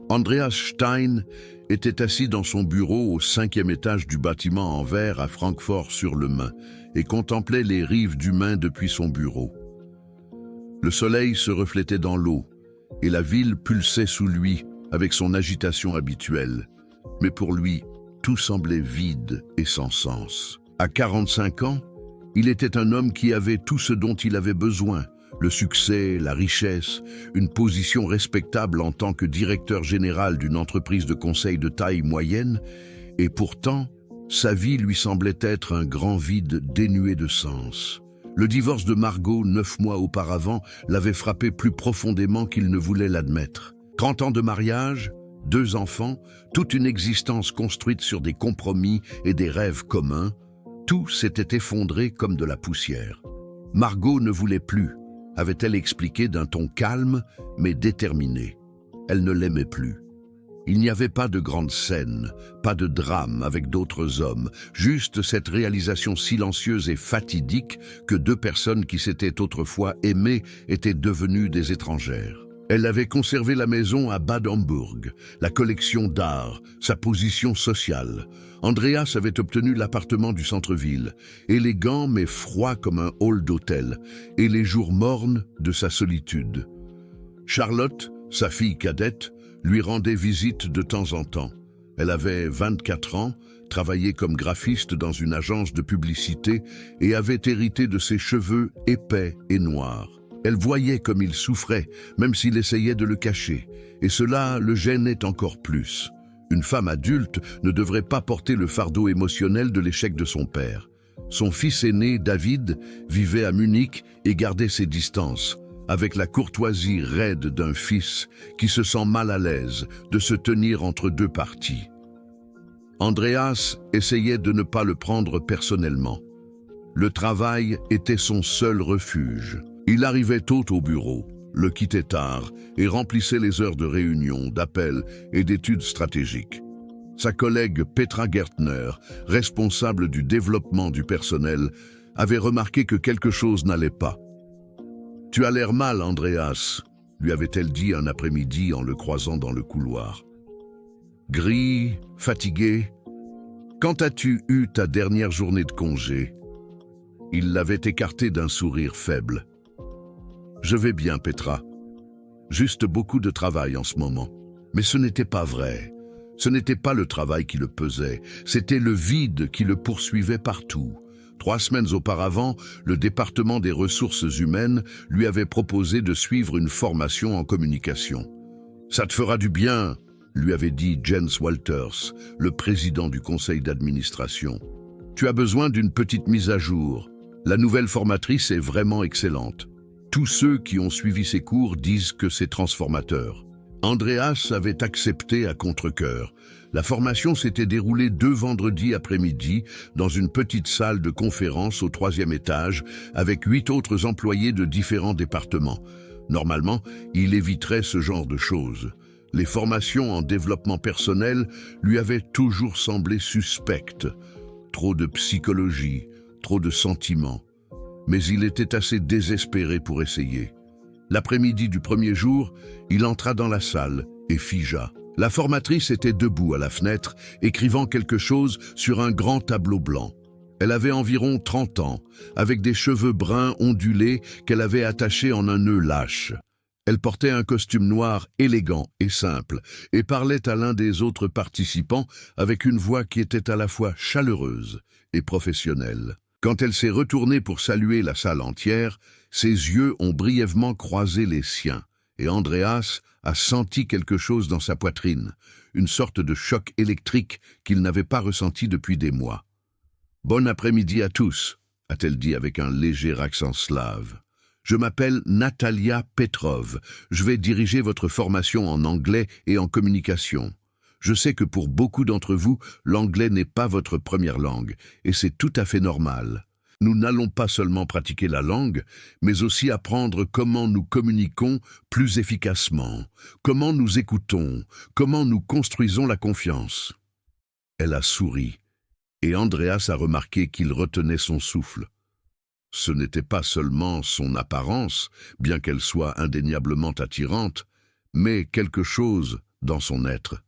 Andreas Stein était assis dans son bureau au 5e étage du bâtiment en verre à Francfort-sur-le-Main et contemplait les rives du Main depuis son bureau. Le soleil se reflétait dans l'eau et la ville pulsait sous lui avec son agitation habituelle. Mais pour lui, tout semblait vide et sans sens. À 45 ans, il était un homme qui avait tout ce dont il avait besoin. Le succès, la richesse, une position respectable en tant que directeur général d'une entreprise de conseil de taille moyenne, et pourtant, sa vie lui semblait être un grand vide dénué de sens. Le divorce de Margot, 9 mois auparavant, l'avait frappé plus profondément qu'il ne voulait l'admettre. 30 ans de mariage, 2 enfants, toute une existence construite sur des compromis et des rêves communs, tout s'était effondré comme de la poussière. Margot ne voulait plus, avait-elle expliqué d'un ton calme mais déterminé. Elle ne l'aimait plus. Il n'y avait pas de grande scène, pas de drame avec d'autres hommes, juste cette réalisation silencieuse et fatidique que 2 personnes qui s'étaient autrefois aimées étaient devenues des étrangères. Elle avait conservé la maison à Bad Homburg, la collection d'art, sa position sociale. Andreas avait obtenu l'appartement du centre-ville, élégant mais froid comme un hall d'hôtel, et les jours mornes de sa solitude. Charlotte, sa fille cadette, lui rendait visite de temps en temps. Elle avait 24 ans, travaillait comme graphiste dans une agence de publicité et avait hérité de ses cheveux épais et noirs. Elle voyait comme il souffrait, même s'il essayait de le cacher, et cela le gênait encore plus. Une femme adulte ne devrait pas porter le fardeau émotionnel de l'échec de son père. Son fils aîné, David, vivait à Munich et gardait ses distances, avec la courtoisie raide d'un fils qui se sent mal à l'aise de se tenir entre 2 parties. Andreas essayait de ne pas le prendre personnellement. Le travail était son seul refuge. Il arrivait tôt au bureau, le quittait tard et remplissait les heures de réunion, d'appels et d'études stratégiques. Sa collègue Petra Gertner, responsable du développement du personnel, avait remarqué que quelque chose n'allait pas. « Tu as l'air mal, Andreas », lui avait-elle dit un après-midi en le croisant dans le couloir. Gris, fatigué. « Quand as-tu eu ta dernière journée de congé ?» Il l'avait écarté d'un sourire faible. « Je vais bien, Petra. Juste beaucoup de travail en ce moment. » Mais ce n'était pas vrai. Ce n'était pas le travail qui le pesait, c'était le vide qui le poursuivait partout. 3 semaines auparavant, le département des ressources humaines lui avait proposé de suivre une formation en communication. « Ça te fera du bien », lui avait dit Jens Walters, le président du conseil d'administration. « Tu as besoin d'une petite mise à jour. La nouvelle formatrice est vraiment excellente. » Tous ceux qui ont suivi ses cours disent que c'est transformateur. Andreas avait accepté à contre-cœur. La formation s'était déroulée 2 vendredis après-midi dans une petite salle de conférence au 3e étage avec 8 autres employés de différents départements. Normalement, il éviterait ce genre de choses. Les formations en développement personnel lui avaient toujours semblé suspectes. Trop de psychologie, trop de sentiments. Mais il était assez désespéré pour essayer. L'après-midi du premier jour, il entra dans la salle et figea. La formatrice était debout à la fenêtre, écrivant quelque chose sur un grand tableau blanc. Elle avait environ 30 ans, avec des cheveux bruns ondulés qu'elle avait attachés en un nœud lâche. Elle portait un costume noir élégant et simple et parlait à l'un des autres participants avec une voix qui était à la fois chaleureuse et professionnelle. Quand elle s'est retournée pour saluer la salle entière, ses yeux ont brièvement croisé les siens, et Andreas a senti quelque chose dans sa poitrine, une sorte de choc électrique qu'il n'avait pas ressenti depuis des mois. « Bon après-midi à tous », a-t-elle dit avec un léger accent slave. « Je m'appelle Natalia Petrov. Je vais diriger votre formation en anglais et en communication. Je sais que pour beaucoup d'entre vous, l'anglais n'est pas votre première langue, et c'est tout à fait normal. Nous n'allons pas seulement pratiquer la langue, mais aussi apprendre comment nous communiquons plus efficacement, comment nous écoutons, comment nous construisons la confiance. » Elle a souri, et Andreas a remarqué qu'il retenait son souffle. Ce n'était pas seulement son apparence, bien qu'elle soit indéniablement attirante, mais quelque chose dans son être.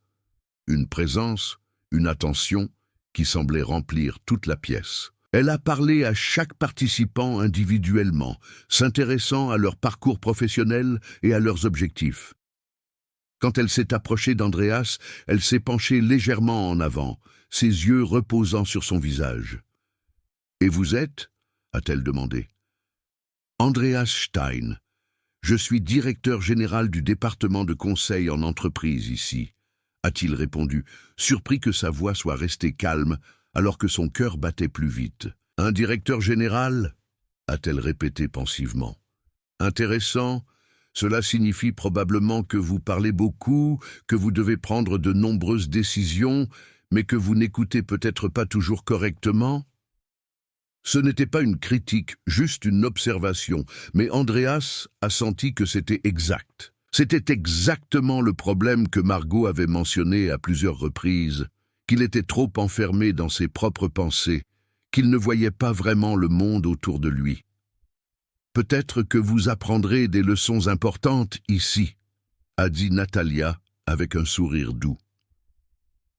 Une présence, une attention qui semblait remplir toute la pièce. Elle a parlé à chaque participant individuellement, s'intéressant à leur parcours professionnel et à leurs objectifs. Quand elle s'est approchée d'Andreas, elle s'est penchée légèrement en avant, ses yeux reposant sur son visage. « Et vous êtes » a-t-elle demandé. « Andreas Stein. Je suis directeur général du département de conseil en entreprise ici, » a-t-il répondu, surpris que sa voix soit restée calme alors que son cœur battait plus vite. « Un directeur général » a-t-elle répété pensivement. « Intéressant. Cela signifie probablement que vous parlez beaucoup, que vous devez prendre de nombreuses décisions, mais que vous n'écoutez peut-être pas toujours correctement ?» Ce n'était pas une critique, juste une observation, mais Andreas a senti que c'était exact. C'était exactement le problème que Margot avait mentionné à plusieurs reprises, qu'il était trop enfermé dans ses propres pensées, qu'il ne voyait pas vraiment le monde autour de lui. « Peut-être que vous apprendrez des leçons importantes ici », a dit Natalia avec un sourire doux.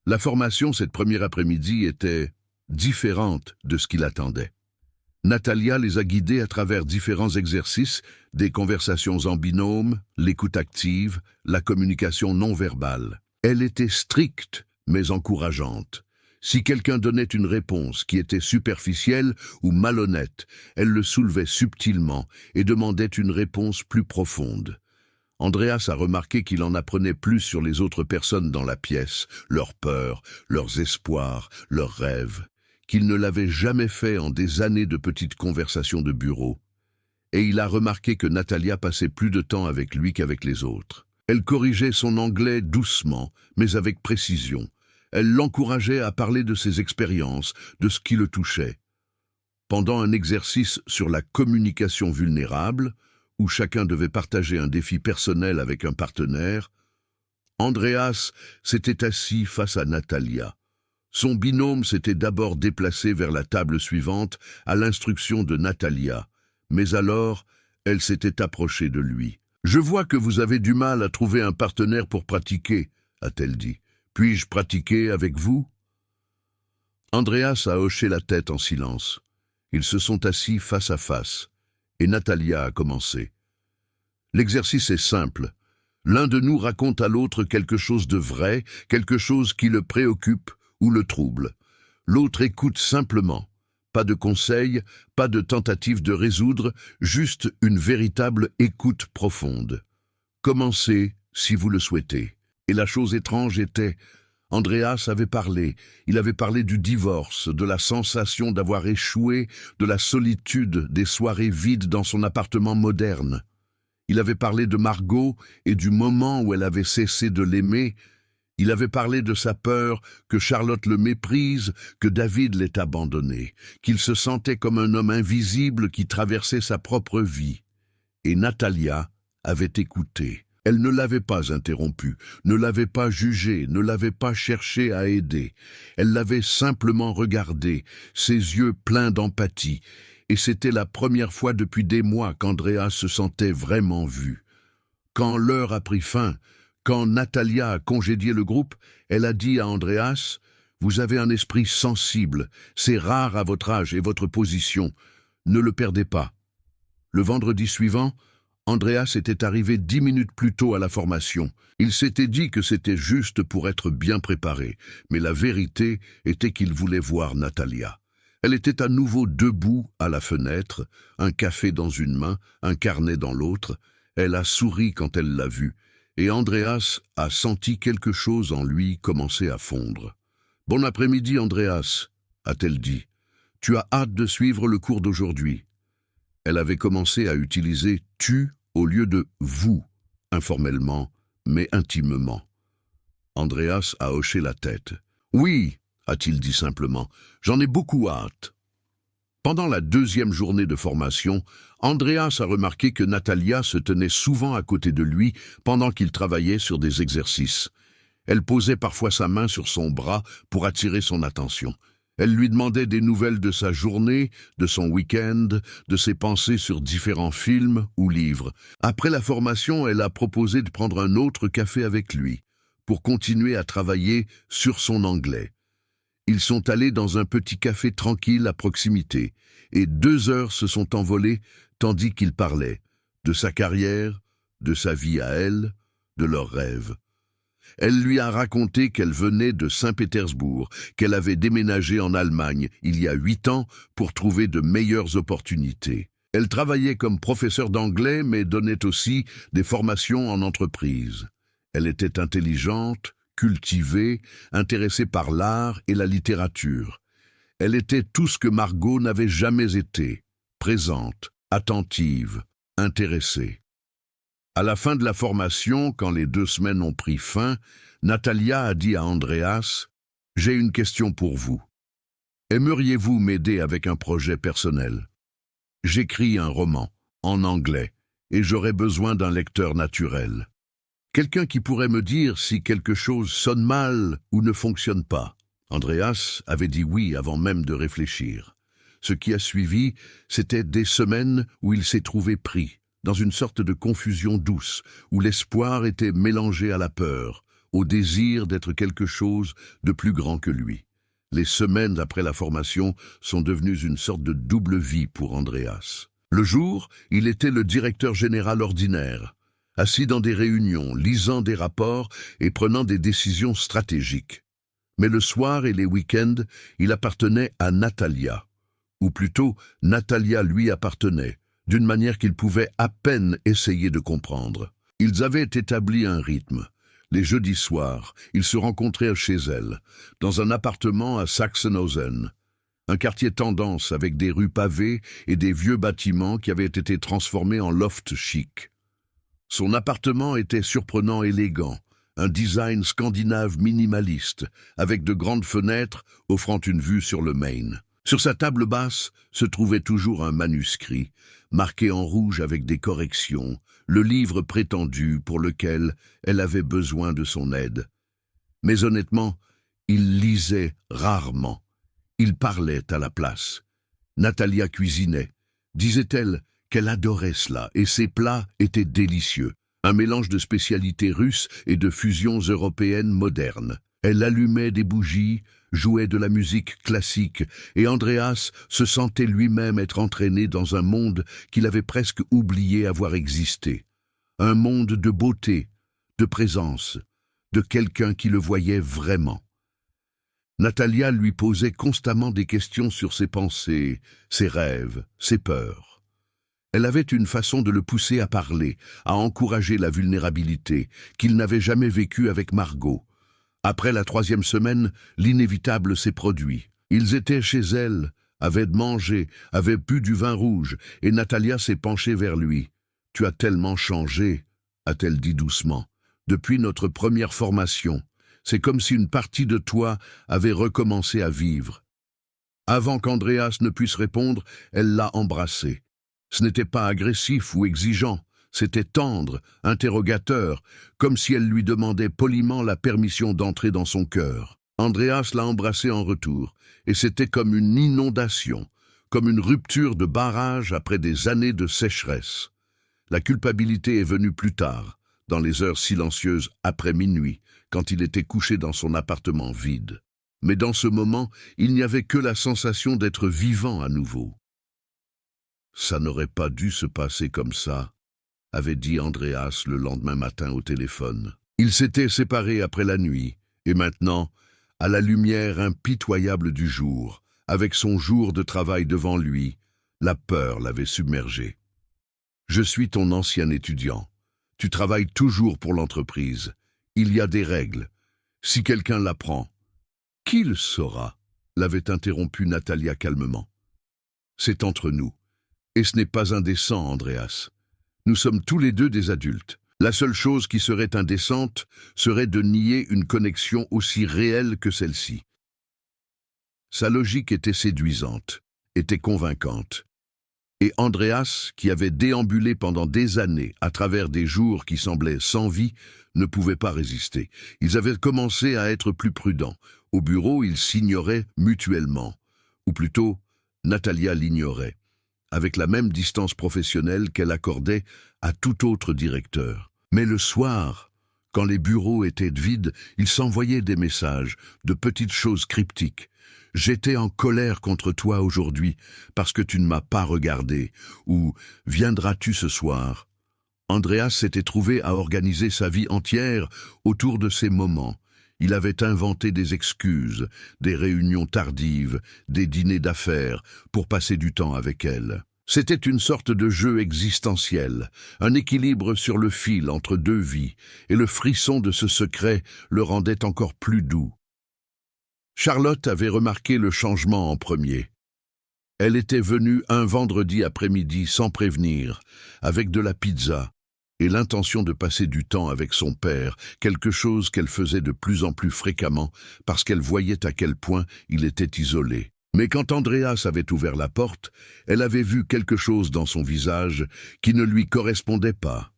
La formation cette première après-midi était différente de ce qu'il attendait. Natalia les a guidés à travers différents exercices, des conversations en binôme, l'écoute active, la communication non verbale. Elle était stricte, mais encourageante. Si quelqu'un donnait une réponse qui était superficielle ou malhonnête, elle le soulevait subtilement et demandait une réponse plus profonde. Andreas a remarqué qu'il en apprenait plus sur les autres personnes dans la pièce, leurs peurs, leurs espoirs, leurs rêves, qu'il ne l'avait jamais fait en des années de petites conversations de bureau. Et il a remarqué que Natalia passait plus de temps avec lui qu'avec les autres. Elle corrigeait son anglais doucement, mais avec précision. Elle l'encourageait à parler de ses expériences, de ce qui le touchait. Pendant un exercice sur la communication vulnérable, où chacun devait partager un défi personnel avec un partenaire, Andreas s'était assis face à Natalia. Son binôme s'était d'abord déplacé vers la table suivante à l'instruction de Natalia, mais alors elle s'était approchée de lui. « Je vois que vous avez du mal à trouver un partenaire pour pratiquer, » a-t-elle dit. « Puis-je pratiquer avec vous ?» Andreas a hoché la tête en silence. Ils se sont assis face à face, et Natalia a commencé. « L'exercice est simple. L'un de nous raconte à l'autre quelque chose de vrai, quelque chose qui le préoccupe ou le trouble. L'autre écoute simplement. Pas de conseils, pas de tentative de résoudre, juste une véritable écoute profonde. Commencez si vous le souhaitez. » Et la chose étrange était, Andreas avait parlé. Il avait parlé du divorce, de la sensation d'avoir échoué, de la solitude des soirées vides dans son appartement moderne. Il avait parlé de Margot et du moment où elle avait cessé de l'aimer. Il avait parlé de sa peur que Charlotte le méprise, que David l'ait abandonné, qu'il se sentait comme un homme invisible qui traversait sa propre vie. Et Natalia avait écouté. Elle ne l'avait pas interrompu, ne l'avait pas jugé, ne l'avait pas cherché à aider. Elle l'avait simplement regardé, ses yeux pleins d'empathie, et c'était la première fois depuis des mois qu'Andreas se sentait vraiment vu. Quand l'heure a pris fin, quand Natalia a congédié le groupe, elle a dit à Andreas « Vous avez un esprit sensible, c'est rare à votre âge et votre position, ne le perdez pas. » Le vendredi suivant, Andreas était arrivé 10 minutes plus tôt à la formation. Il s'était dit que c'était juste pour être bien préparé, mais la vérité était qu'il voulait voir Natalia. Elle était à nouveau debout à la fenêtre, un café dans une main, un carnet dans l'autre. Elle a souri quand elle l'a vue, et Andreas a senti quelque chose en lui commencer à fondre. « Bon après-midi, Andreas » a-t-elle dit. « Tu as hâte de suivre le cours d'aujourd'hui ?» Elle avait commencé à utiliser « tu » au lieu de « vous », informellement, mais intimement. Andreas a hoché la tête. « Oui », a-t-il dit simplement, « j'en ai beaucoup hâte. » Pendant la deuxième journée de formation, Andreas a remarqué que Natalia se tenait souvent à côté de lui pendant qu'il travaillait sur des exercices. Elle posait parfois sa main sur son bras pour attirer son attention. Elle lui demandait des nouvelles de sa journée, de son week-end, de ses pensées sur différents films ou livres. Après la formation, elle a proposé de prendre un autre café avec lui, pour continuer à travailler sur son anglais. Ils sont allés dans un petit café tranquille à proximité, et 2 heures se sont envolées tandis qu'ils parlaient de sa carrière, de sa vie à elle, de leurs rêves. Elle lui a raconté qu'elle venait de Saint-Pétersbourg, qu'elle avait déménagé en Allemagne il y a 8 ans pour trouver de meilleures opportunités. Elle travaillait comme professeure d'anglais mais donnait aussi des formations en entreprise. Elle était intelligente, cultivée, intéressée par l'art et la littérature. Elle était tout ce que Margot n'avait jamais été, présente, attentive, intéressée. À la fin de la formation, quand les 2 semaines ont pris fin, Natalia a dit à Andreas « J'ai une question pour vous. Aimeriez-vous m'aider avec un projet personnel? J'écris un roman, en anglais, et j'aurais besoin d'un lecteur naturel. Quelqu'un qui pourrait me dire si quelque chose sonne mal ou ne fonctionne pas. » Andreas avait dit oui avant même de réfléchir. Ce qui a suivi, c'était des semaines où il s'est trouvé pris, dans une sorte de confusion douce, où l'espoir était mélangé à la peur, au désir d'être quelque chose de plus grand que lui. Les semaines après la formation sont devenues une sorte de double vie pour Andreas. Le jour, il était le directeur général ordinaire, assis dans des réunions, lisant des rapports et prenant des décisions stratégiques. Mais le soir et les week-ends, il appartenait à Natalia. Ou plutôt, Natalia lui appartenait, d'une manière qu'il pouvait à peine essayer de comprendre. Ils avaient établi un rythme. Les jeudis soirs, ils se rencontraient chez elle, dans un appartement à Sachsenhausen, un quartier tendance avec des rues pavées et des vieux bâtiments qui avaient été transformés en loft chic. Son appartement était surprenant élégant, un design scandinave minimaliste, avec de grandes fenêtres offrant une vue sur le Main. Sur sa table basse se trouvait toujours un manuscrit, marqué en rouge avec des corrections, le livre prétendu pour lequel elle avait besoin de son aide. Mais honnêtement, il lisait rarement. Il parlait à la place. Natalia cuisinait. Disait-elle qu'elle adorait cela, et ses plats étaient délicieux. Un mélange de spécialités russes et de fusions européennes modernes. Elle allumait des bougies, jouait de la musique classique, et Andreas se sentait lui-même être entraîné dans un monde qu'il avait presque oublié avoir existé. Un monde de beauté, de présence, de quelqu'un qui le voyait vraiment. Natalia lui posait constamment des questions sur ses pensées, ses rêves, ses peurs. Elle avait une façon de le pousser à parler, à encourager la vulnérabilité, qu'il n'avait jamais vécue avec Margot. Après la 3e semaine, l'inévitable s'est produit. Ils étaient chez elle, avaient mangé, avaient bu du vin rouge, et Natalia s'est penchée vers lui. « Tu as tellement changé », a-t-elle dit doucement, « depuis notre première formation. C'est comme si une partie de toi avait recommencé à vivre. » Avant qu'Andreas ne puisse répondre, elle l'a embrassé. Ce n'était pas agressif ou exigeant. C'était tendre, interrogateur, comme si elle lui demandait poliment la permission d'entrer dans son cœur. Andreas l'a embrassée en retour, et c'était comme une inondation, comme une rupture de barrage après des années de sécheresse. La culpabilité est venue plus tard, dans les heures silencieuses après minuit, quand il était couché dans son appartement vide. Mais dans ce moment, il n'y avait que la sensation d'être vivant à nouveau. « Ça n'aurait pas dû se passer comme ça », avait dit Andreas le lendemain matin au téléphone. Ils s'étaient séparés après la nuit, et maintenant, à la lumière impitoyable du jour, avec son jour de travail devant lui, la peur l'avait submergé. « Je suis ton ancien étudiant. Tu travailles toujours pour l'entreprise. Il y a des règles. Si quelqu'un l'apprend, qui le saura ?» l'avait interrompu Natalia calmement. « C'est entre nous. Et ce n'est pas indécent, Andreas. Nous sommes tous les deux des adultes. La seule chose qui serait indécente serait de nier une connexion aussi réelle que celle-ci. » Sa logique était séduisante, était convaincante. Et Andreas, qui avait déambulé pendant des années à travers des jours qui semblaient sans vie, ne pouvait pas résister. Ils avaient commencé à être plus prudents. Au bureau, ils s'ignoraient mutuellement. Ou plutôt, Natalia l'ignorait, avec la même distance professionnelle qu'elle accordait à tout autre directeur. Mais le soir, Quand les bureaux étaient vides, il s'envoyait des messages, de petites choses cryptiques. « J'étais en colère contre toi aujourd'hui parce que tu ne m'as pas regardé » ou « Viendras-tu ce soir ?» Andreas s'était trouvé à organiser sa vie entière autour de ces moments. Il avait inventé des excuses, des réunions tardives, des dîners d'affaires pour passer du temps avec elle. C'était une sorte de jeu existentiel, un équilibre sur le fil entre deux vies, et le frisson de ce secret le rendait encore plus doux. Charlotte avait remarqué le changement en premier. Elle était venue un vendredi après-midi sans prévenir, avec de la pizza, et l'intention de passer du temps avec son père, quelque chose qu'elle faisait de plus en plus fréquemment parce qu'elle voyait à quel point il était isolé. Mais quand Andreas avait ouvert la porte, elle avait vu quelque chose dans son visage qui ne lui correspondait pas.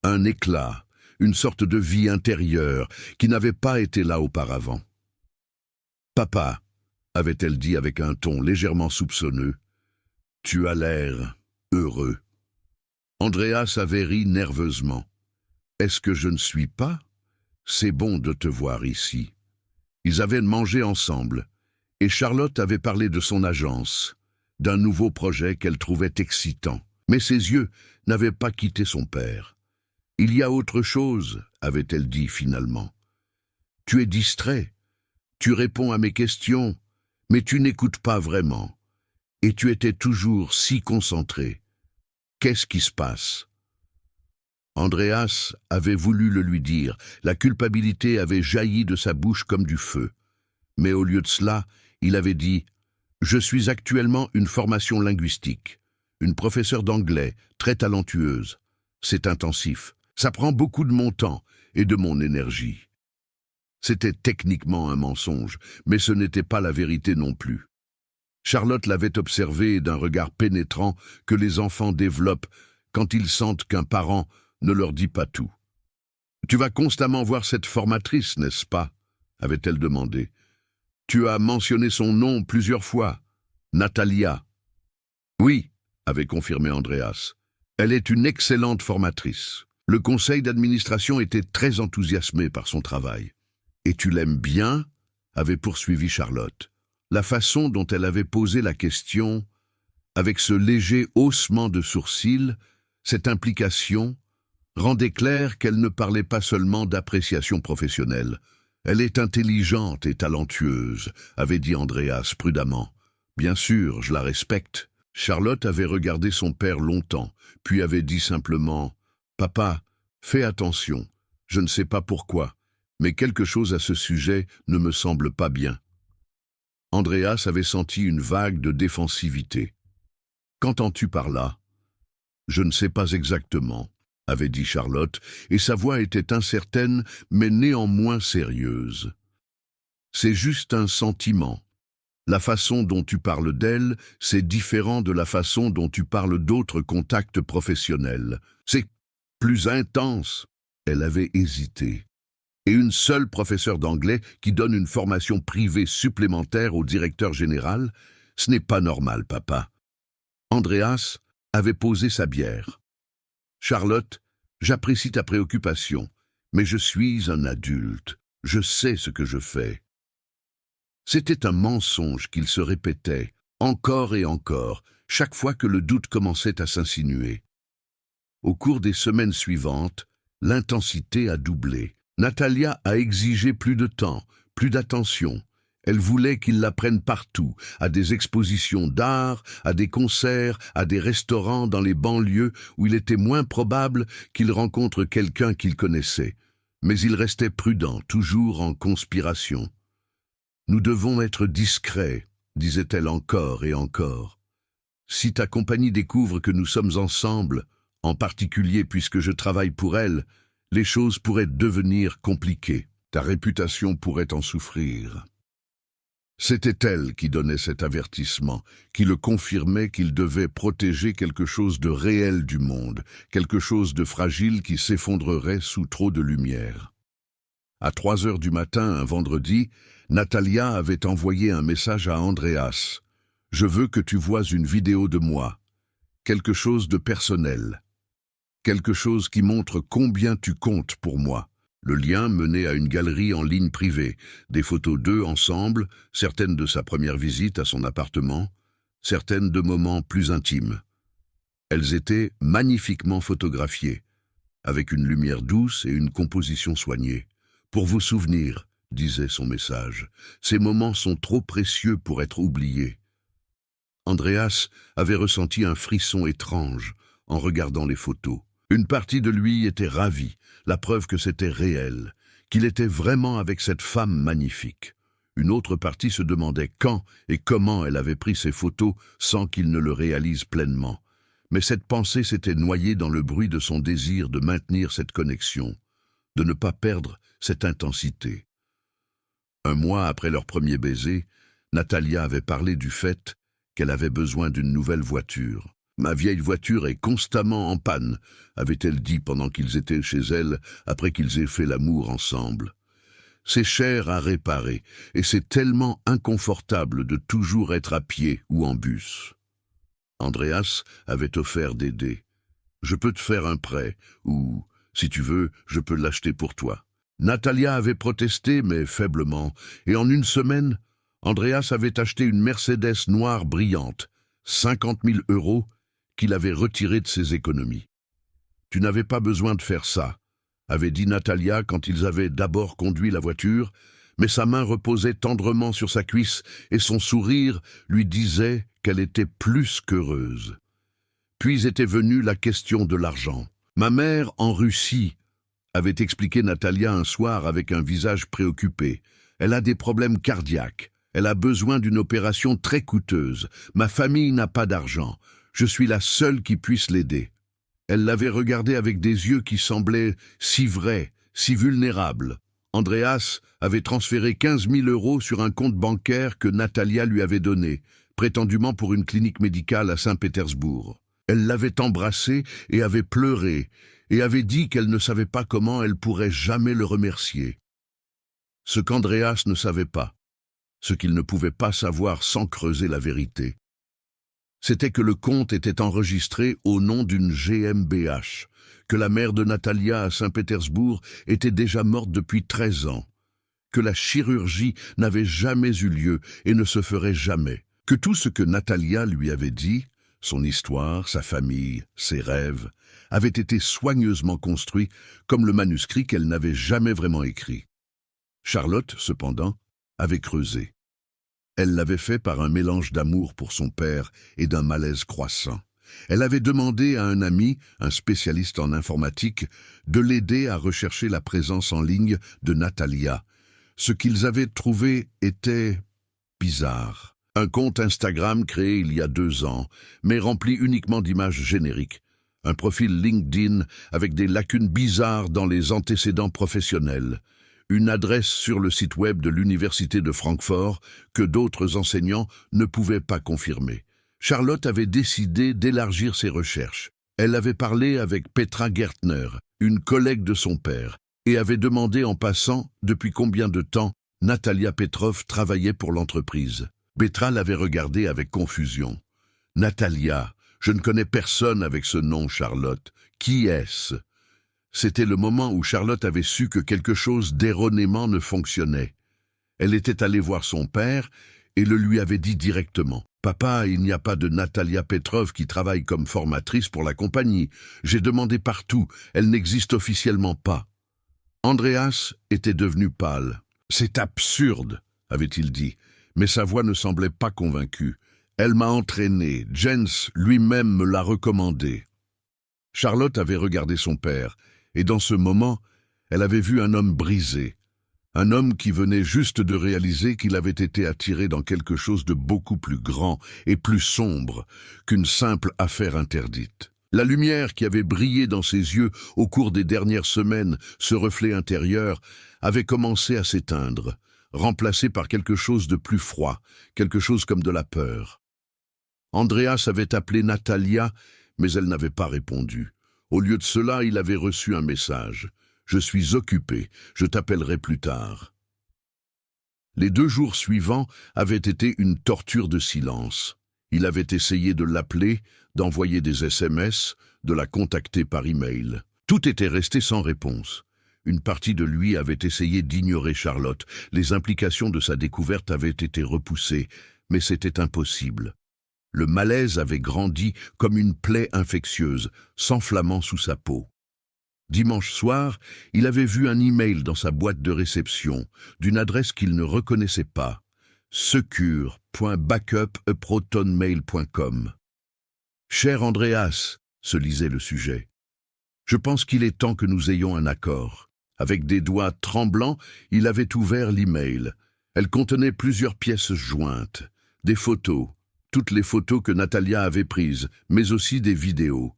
Un éclat, une sorte de vie intérieure qui n'avait pas été là auparavant. « Papa », avait-elle dit avec un ton légèrement soupçonneux, « tu as l'air heureux. » Andreas avait ri nerveusement. « Est-ce que je ne suis pas ? C'est bon de te voir ici. » Ils avaient mangé ensemble, et Charlotte avait parlé de son agence, d'un nouveau projet qu'elle trouvait excitant. Mais ses yeux n'avaient pas quitté son père. « Il y a autre chose, » avait-elle dit finalement. « Tu es distrait, tu réponds à mes questions, mais tu n'écoutes pas vraiment. Et tu étais toujours si concentré. Qu'est-ce qui se passe ?» Andreas avait voulu le lui dire, la culpabilité avait jailli de sa bouche comme du feu. Mais au lieu de cela, il avait dit « Je suis actuellement une formation linguistique, une professeure d'anglais, très talentueuse. C'est intensif, ça prend beaucoup de mon temps et de mon énergie. » C'était techniquement un mensonge, mais ce n'était pas la vérité non plus. Charlotte l'avait observé d'un regard pénétrant que les enfants développent quand ils sentent qu'un parent ne leur dit pas tout. « Tu vas constamment voir cette formatrice, n'est-ce pas ?» avait-elle demandé. « Tu as mentionné son nom plusieurs fois, Natalia. »« Oui », avait confirmé Andreas. « Elle est une excellente formatrice. Le conseil d'administration était très enthousiasmé par son travail. »« Et tu l'aimes bien ?» avait poursuivi Charlotte. La façon dont elle avait posé la question, avec ce léger haussement de sourcils, cette implication, rendait clair qu'elle ne parlait pas seulement d'appréciation professionnelle. « Elle est intelligente et talentueuse », avait dit Andreas prudemment. « Bien sûr, je la respecte. » Charlotte avait regardé son père longtemps, puis avait dit simplement « Papa, fais attention, je ne sais pas pourquoi, mais quelque chose à ce sujet ne me semble pas bien. » Andreas avait senti une vague de défensivité. « Qu'entends-tu par là ?»« Je ne sais pas exactement, » avait dit Charlotte, et sa voix était incertaine, mais néanmoins sérieuse. « C'est juste un sentiment. La façon dont tu parles d'elle, c'est différent de la façon dont tu parles d'autres contacts professionnels. C'est plus intense. » Elle avait hésité. Et une seule professeure d'anglais qui donne une formation privée supplémentaire au directeur général, ce n'est pas normal, papa. Andreas avait posé sa bière. Charlotte, j'apprécie ta préoccupation, mais je suis un adulte, je sais ce que je fais. C'était un mensonge qu'il se répétait, encore et encore, chaque fois que le doute commençait à s'insinuer. Au cours des semaines suivantes, l'intensité a doublé. Natalia a exigé plus de temps, plus d'attention. Elle voulait qu'il la prenne partout, à des expositions d'art, à des concerts, à des restaurants dans les banlieues où il était moins probable qu'il rencontre quelqu'un qu'il connaissait. Mais il restait prudent, toujours en conspiration. « Nous devons être discrets, » disait-elle encore et encore. « Si ta compagnie découvre que nous sommes ensemble, en particulier puisque je travaille pour elle, les choses pourraient devenir compliquées. Ta réputation pourrait en souffrir. » C'était elle qui donnait cet avertissement, qui le confirmait qu'il devait protéger quelque chose de réel du monde, quelque chose de fragile qui s'effondrerait sous trop de lumière. À 3 heures du matin, un vendredi, Natalia avait envoyé un message à Andreas. « Je veux que tu voies une vidéo de moi. Quelque chose de personnel. Quelque chose qui montre combien tu comptes pour moi. » Le lien menait à une galerie en ligne privée, des photos d'eux ensemble, certaines de sa première visite à son appartement, certaines de moments plus intimes. Elles étaient magnifiquement photographiées, avec une lumière douce et une composition soignée. « Pour vous souvenir », disait son message, « ces moments sont trop précieux pour être oubliés. » Andreas avait ressenti un frisson étrange en regardant les photos. Une partie de lui était ravie, la preuve que c'était réel, qu'il était vraiment avec cette femme magnifique. Une autre partie se demandait quand et comment elle avait pris ces photos sans qu'il ne le réalise pleinement. Mais cette pensée s'était noyée dans le bruit de son désir de maintenir cette connexion, de ne pas perdre cette intensité. Un mois après leur premier baiser, Natalia avait parlé du fait qu'elle avait besoin d'une nouvelle voiture. « Ma vieille voiture est constamment en panne », avait-elle dit pendant qu'ils étaient chez elle après qu'ils aient fait l'amour ensemble. « C'est cher à réparer et c'est tellement inconfortable de toujours être à pied ou en bus. » Andreas avait offert d'aider. « Je peux te faire un prêt ou, si tu veux, je peux l'acheter pour toi. » Natalia avait protesté, mais faiblement, et en une semaine, Andreas avait acheté une Mercedes noire brillante, 50 000 €, qu'il avait retirée de ses économies. « Tu n'avais pas besoin de faire ça », avait dit Natalia quand ils avaient d'abord conduit la voiture, mais sa main reposait tendrement sur sa cuisse et son sourire lui disait qu'elle était plus qu'heureuse. Puis était venue la question de l'argent. « Ma mère, en Russie, » avait expliqué Natalia un soir avec un visage préoccupé. « Elle a des problèmes cardiaques. Elle a besoin d'une opération très coûteuse. Ma famille n'a pas d'argent. Je suis la seule qui puisse l'aider. » Elle l'avait regardé avec des yeux qui semblaient si vrais, si vulnérables. Andreas avait transféré 15 000 € sur un compte bancaire que Natalia lui avait donné, prétendument pour une clinique médicale à Saint-Pétersbourg. Elle l'avait embrassé et avait pleuré, et avait dit qu'elle ne savait pas comment elle pourrait jamais le remercier. Ce qu'Andreas ne savait pas, ce qu'il ne pouvait pas savoir sans creuser la vérité, c'était que le compte était enregistré au nom d'une GmbH, que la mère de Natalia à Saint-Pétersbourg était déjà morte depuis 13 ans, que la chirurgie n'avait jamais eu lieu et ne se ferait jamais, que tout ce que Natalia lui avait dit, son histoire, sa famille, ses rêves, avait été soigneusement construit comme le manuscrit qu'elle n'avait jamais vraiment écrit. Charlotte, cependant, avait creusé. Elle l'avait fait par un mélange d'amour pour son père et d'un malaise croissant. Elle avait demandé à un ami, un spécialiste en informatique, de l'aider à rechercher la présence en ligne de Natalia. Ce qu'ils avaient trouvé était bizarre. Un compte Instagram créé il y a 2 ans, mais rempli uniquement d'images génériques. Un profil LinkedIn avec des lacunes bizarres dans les antécédents professionnels. Une adresse sur le site web de l'Université de Francfort que d'autres enseignants ne pouvaient pas confirmer. Charlotte avait décidé d'élargir ses recherches. Elle avait parlé avec Petra Gertner, une collègue de son père, et avait demandé en passant depuis combien de temps Natalia Petrov travaillait pour l'entreprise. Petra l'avait regardée avec confusion. « Natalia, je ne connais personne avec ce nom, Charlotte. Qui est-ce » C'était le moment où Charlotte avait su que quelque chose d'erronément ne fonctionnait. Elle était allée voir son père et le lui avait dit directement. « Papa, il n'y a pas de Natalia Petrov qui travaille comme formatrice pour la compagnie. J'ai demandé partout, elle n'existe officiellement pas. » Andreas était devenu pâle. « C'est absurde, » avait-il dit, mais sa voix ne semblait pas convaincue. « Elle m'a entraîné, Jens lui-même me l'a recommandé. » Charlotte avait regardé son père, et dans ce moment, elle avait vu un homme brisé, un homme qui venait juste de réaliser qu'il avait été attiré dans quelque chose de beaucoup plus grand et plus sombre qu'une simple affaire interdite. La lumière qui avait brillé dans ses yeux au cours des dernières semaines, ce reflet intérieur, avait commencé à s'éteindre, remplacé par quelque chose de plus froid, quelque chose comme de la peur. Andreas avait appelé Natalia, mais elle n'avait pas répondu. Au lieu de cela, il avait reçu un message. « Je suis occupé, je t'appellerai plus tard. » Les 2 jours suivants avaient été une torture de silence. Il avait essayé de l'appeler, d'envoyer des SMS, de la contacter par email. Tout était resté sans réponse. Une partie de lui avait essayé d'ignorer Charlotte. Les implications de sa découverte avaient été repoussées, mais c'était impossible. Le malaise avait grandi comme une plaie infectieuse, s'enflammant sous sa peau. Dimanche soir, il avait vu un email dans sa boîte de réception, d'une adresse qu'il ne reconnaissait pas. secure.backup@protonmail.com. Cher Andreas, se lisait le sujet. Je pense qu'il est temps que nous ayons un accord. Avec des doigts tremblants, il avait ouvert l'email. Elle contenait plusieurs pièces jointes, des photos, toutes les photos que Natalia avait prises, mais aussi des vidéos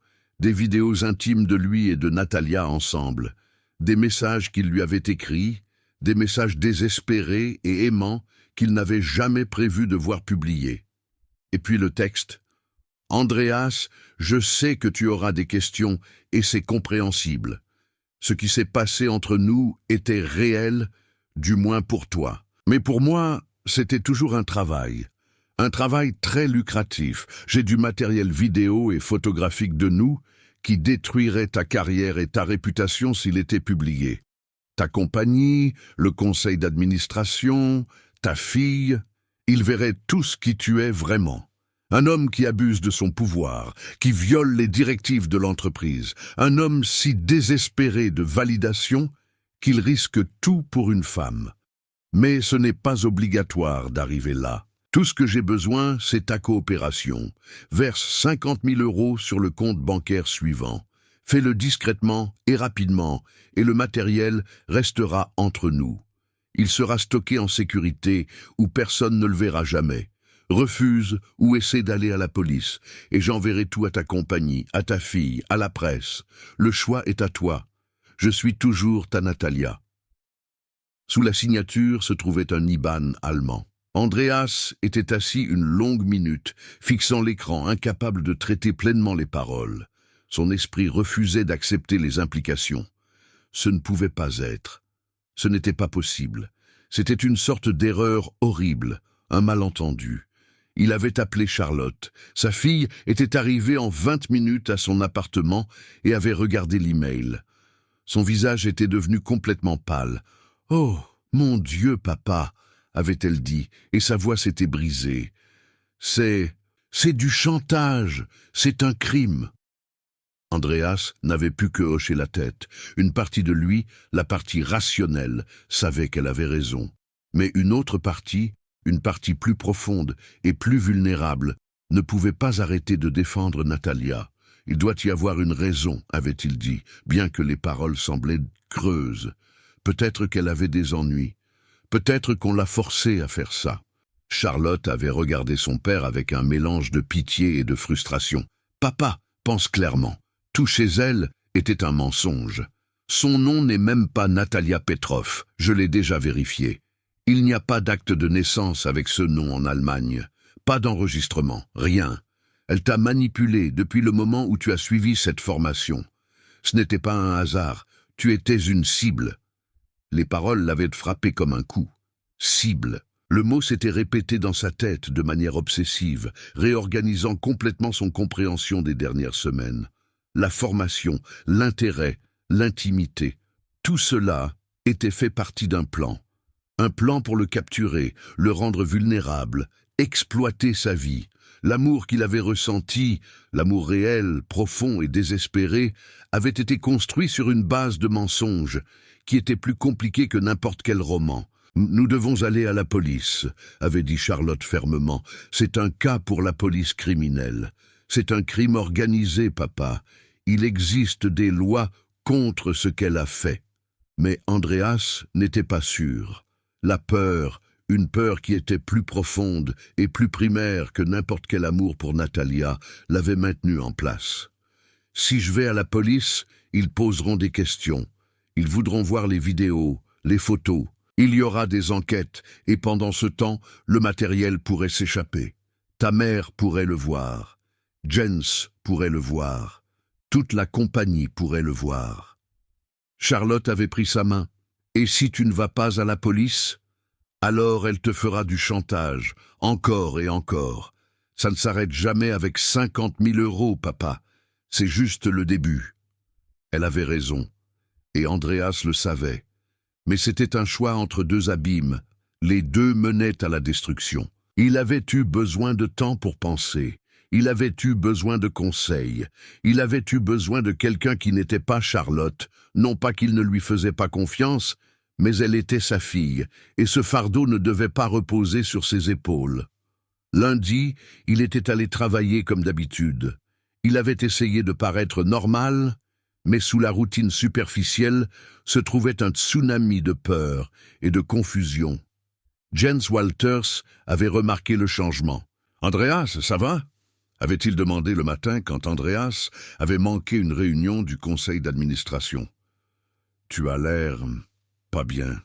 intimes de lui et de Natalia ensemble, des messages qu'il lui avait écrits, des messages désespérés et aimants qu'il n'avait jamais prévu de voir publiés. Et puis le texte. Andreas, je sais que tu auras des questions et c'est compréhensible. Ce qui s'est passé entre nous était réel, du moins pour toi. Mais pour moi, c'était toujours un travail très lucratif. J'ai du matériel vidéo et photographique de nous qui détruirait ta carrière et ta réputation s'il était publié. Ta compagnie, le conseil d'administration, ta fille, ils verraient tous qui tu es vraiment. Un homme qui abuse de son pouvoir, qui viole les directives de l'entreprise, un homme si désespéré de validation qu'il risque tout pour une femme. Mais ce n'est pas obligatoire d'arriver là. Tout ce que j'ai besoin, c'est ta coopération. Verse 50 000 € sur le compte bancaire suivant. Fais-le discrètement et rapidement, et le matériel restera entre nous. Il sera stocké en sécurité, où personne ne le verra jamais. Refuse ou essaie d'aller à la police, et j'enverrai tout à ta compagnie, à ta fille, à la presse. Le choix est à toi. Je suis toujours ta Natalia. Sous la signature se trouvait un IBAN allemand. Andreas était assis une longue minute, fixant l'écran, incapable de traiter pleinement les paroles. Son esprit refusait d'accepter les implications. Ce ne pouvait pas être. Ce n'était pas possible. C'était une sorte d'erreur horrible, un malentendu. Il avait appelé Charlotte. Sa fille était arrivée en 20 minutes à son appartement et avait regardé l'email. Son visage était devenu complètement pâle. « Oh, mon Dieu, papa !» avait-elle dit, et sa voix s'était brisée. « C'est du chantage, c'est un crime. » Andreas n'avait plus que hoché la tête. Une partie de lui, la partie rationnelle, savait qu'elle avait raison. Mais une autre partie, une partie plus profonde et plus vulnérable, ne pouvait pas arrêter de défendre Natalia. Il doit y avoir une raison, avait-il dit, bien que les paroles semblaient creuses. Peut-être qu'elle avait des ennuis. Peut-être qu'on l'a forcée à faire ça. Charlotte avait regardé son père avec un mélange de pitié et de frustration. « Papa, pense clairement. Tout chez elle était un mensonge. Son nom n'est même pas Natalia Petrov, je l'ai déjà vérifié. Il n'y a pas d'acte de naissance avec ce nom en Allemagne. Pas d'enregistrement, rien. Elle t'a manipulé depuis le moment où tu as suivi cette formation. Ce n'était pas un hasard, tu étais une cible. » Les paroles l'avaient frappé comme un coup. Cible. Le mot s'était répété dans sa tête de manière obsessive, réorganisant complètement son compréhension des dernières semaines. La formation, l'intérêt, l'intimité, tout cela était fait partie d'un plan. Un plan pour le capturer, le rendre vulnérable, exploiter sa vie. L'amour qu'il avait ressenti, l'amour réel, profond et désespéré, avait été construit sur une base de mensonges, qui était plus compliqué que n'importe quel roman. « Nous devons aller à la police », avait dit Charlotte fermement. « C'est un cas pour la police criminelle. C'est un crime organisé, papa. Il existe des lois contre ce qu'elle a fait. » Mais Andreas n'était pas sûr. La peur, une peur qui était plus profonde et plus primaire que n'importe quel amour pour Natalia, l'avait maintenu en place. « Si je vais à la police, ils poseront des questions. Ils voudront voir les vidéos, les photos. Il y aura des enquêtes, et pendant ce temps, le matériel pourrait s'échapper. Ta mère pourrait le voir. Jens pourrait le voir. Toute la compagnie pourrait le voir. » Charlotte avait pris sa main. « Et si tu ne vas pas à la police, alors elle te fera du chantage, encore et encore. Ça ne s'arrête jamais avec 50 000 €, papa. C'est juste le début. » Elle avait raison. Et Andreas le savait. Mais c'était un choix entre deux abîmes. Les deux menaient à la destruction. Il avait eu besoin de temps pour penser. Il avait eu besoin de conseils. Il avait eu besoin de quelqu'un qui n'était pas Charlotte. Non pas qu'il ne lui faisait pas confiance, mais elle était sa fille, et ce fardeau ne devait pas reposer sur ses épaules. Lundi, il était allé travailler comme d'habitude. Il avait essayé de paraître normal, mais sous la routine superficielle se trouvait un tsunami de peur et de confusion. Jens Walters avait remarqué le changement. « Andreas, ça va ?» avait-il demandé le matin quand Andreas avait manqué une réunion du conseil d'administration. « Tu as l'air pas bien. »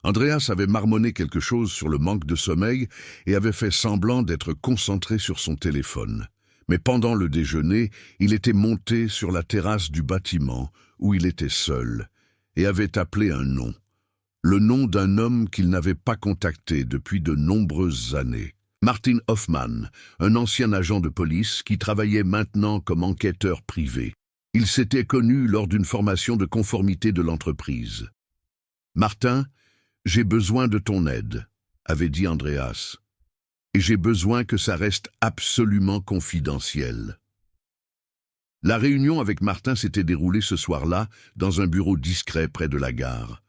Andreas avait marmonné quelque chose sur le manque de sommeil et avait fait semblant d'être concentré sur son téléphone. Mais pendant le déjeuner, il était monté sur la terrasse du bâtiment où il était seul et avait appelé un nom. Le nom d'un homme qu'il n'avait pas contacté depuis de nombreuses années. Martin Hoffman, un ancien agent de police qui travaillait maintenant comme enquêteur privé. Il s'était connu lors d'une formation de conformité de l'entreprise. « Martin, j'ai besoin de ton aide », avait dit Andreas. « Et j'ai besoin que ça reste absolument confidentiel. » La réunion avec Martin s'était déroulée ce soir-là dans un bureau discret près de la gare.